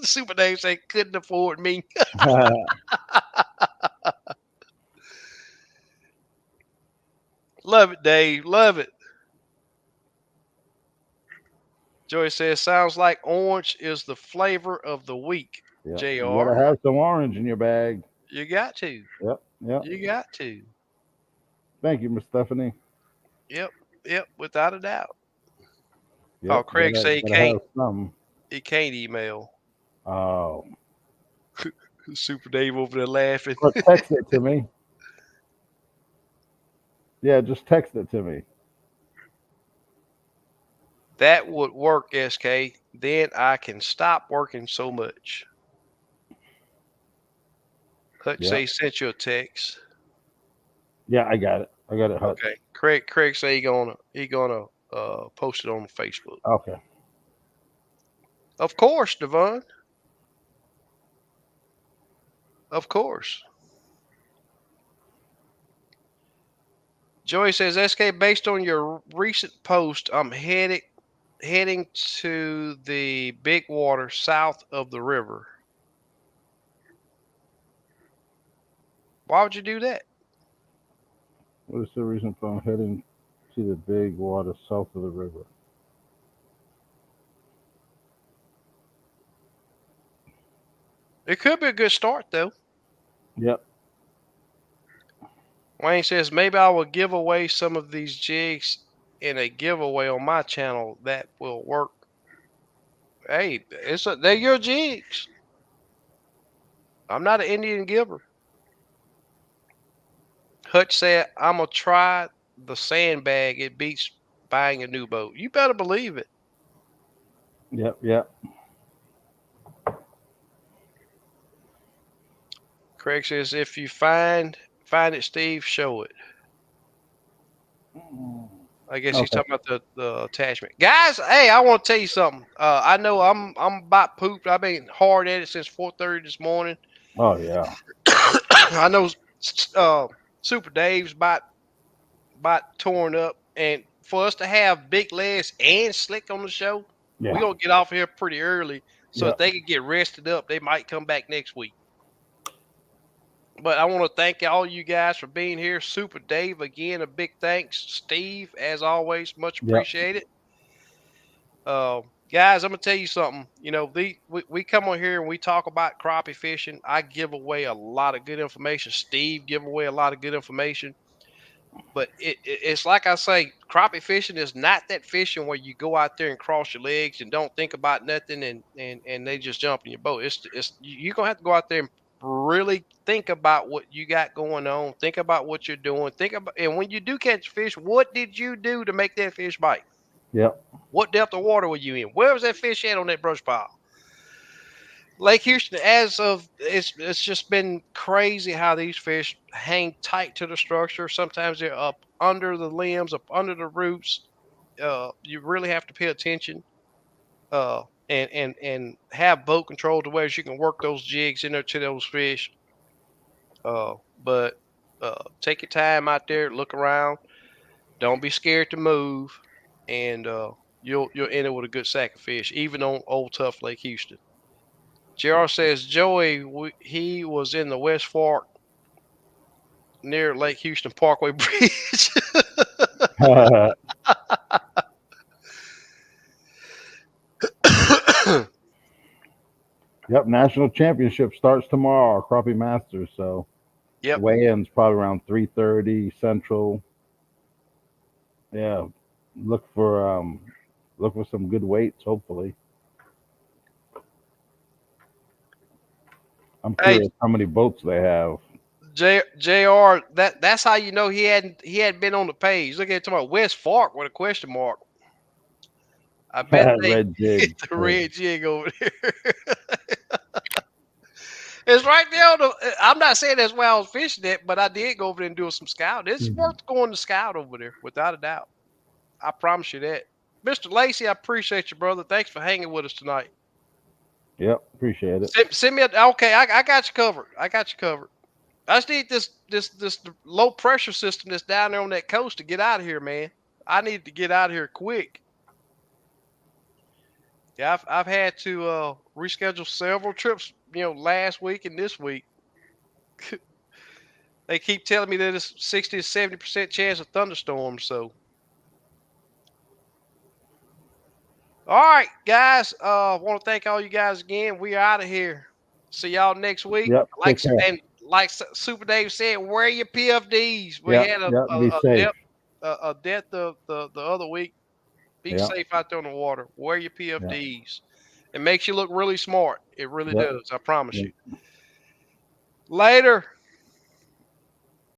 Super Dave say couldn't afford me. Love it, Dave. Love it. Joy says sounds like orange is the flavor of the week. Yep. You gotta JR, have some orange in your bag. you got to. Yep, yep. You got to. Thank you, Miss Stephanie. Yep. Yep. Without a doubt. Oh, Yep, Craig say he gotta can't. have some. He can't email. Oh, Super Dave over there laughing. or text it to me. Yeah, just text it to me. That would work, SK. Then I can stop working so much. Hutch Yeah. say sent you a text. Yeah, I got it. I got it, Hutch. Okay. Craig say he gonna post it on Facebook. Okay. Of course, Devon. Of course. Joey says, SK, based on your recent post, I'm heading to the big water south of the river. Why would you do that? What is the reason for heading to the big water south of the river? It could be a good start though. Yep. Wayne says maybe I will give away some of these jigs in a giveaway on my channel that will work. Hey, they're your jigs. I'm not an Indian giver. Hutch said I'm gonna try the sandbag. It beats buying a new boat. You better believe it. Yep. Yep. Craig says if you find it, Steve, show it. I guess he's Okay. talking about the attachment. Guys, hey, I want to tell you something. I know I'm about pooped. I've been hard at it since 4:30 this morning. Oh yeah. I know Super Dave's about torn up, and for us to have Big Legs and Slick on the show, we Yeah. gonna get off here pretty early so if Yep. they can get rested up, they might come back next week. But I want to thank all you guys for being here. Super Dave, again, a big thanks. Steve, as always, much Yep. appreciated. Guys, I'm gonna tell you something. You know, we come on here and we talk about crappie fishing. I give away a lot of good information. Steve give away a lot of good information. But it's like I say, crappie fishing is not that fishing where you go out there and cross your legs and don't think about nothing and they just jump in your boat. You're gonna have to go out there and really think about what you got going on. Think about what you're doing. Think about and when you do catch fish, what did you do to make that fish bite? Yep. What depth of water were you in? Where was that fish at on that brush pile? Lake Houston, as of it's just been crazy how these fish hang tight to the structure. Sometimes they're up under the limbs, up under the roots. You really have to pay attention and have boat control to where you can work those jigs in there to those fish. But take your time out there, look around. Don't be scared to move, and you'll end up with a good sack of fish, even on old tough Lake Houston. JR says Joey, he was in the West Fork near Lake Houston Parkway Bridge. Yep. National championship starts tomorrow. Crappie Masters. So Yep. weigh-ins probably around 3:30 Central. Yeah. Look for look for some good weights. Hopefully. I'm Hey, curious how many boats they have. JR, that's how you know he hadn't been on the page. Look at it talking about West Fork with a question mark. I bet they Red hit jig. the red jig over there. It's right there on the. I'm not saying that's where I was fishing it, but I did go over there and do some scouting. It's Mhm. worth going to scout over there, without a doubt. I promise you that. Mr. Lacey, I appreciate you, brother. Thanks for hanging with us tonight. Yep. Appreciate it. Send me a okay. I got you covered. I got you covered. I just need this low pressure system that's down there on that coast to get out of here, man. I need to get out of here quick. Yeah, I've had to reschedule several trips, last week and this week. They keep telling me that it's 60 to 70% chance of thunderstorms. So, all right, guys. Want to thank all you guys again. We are out of here. See y'all next week. Yep. Take care. Like Super Dave said, wear your PFDs. We Yep. had a, Yep. a, Be a safe. death a death the other week. Be Yep. safe out there on the water. Wear your Yep. PFDs. It makes you look really smart. It really Yep. does. I promise Yep. you. Later.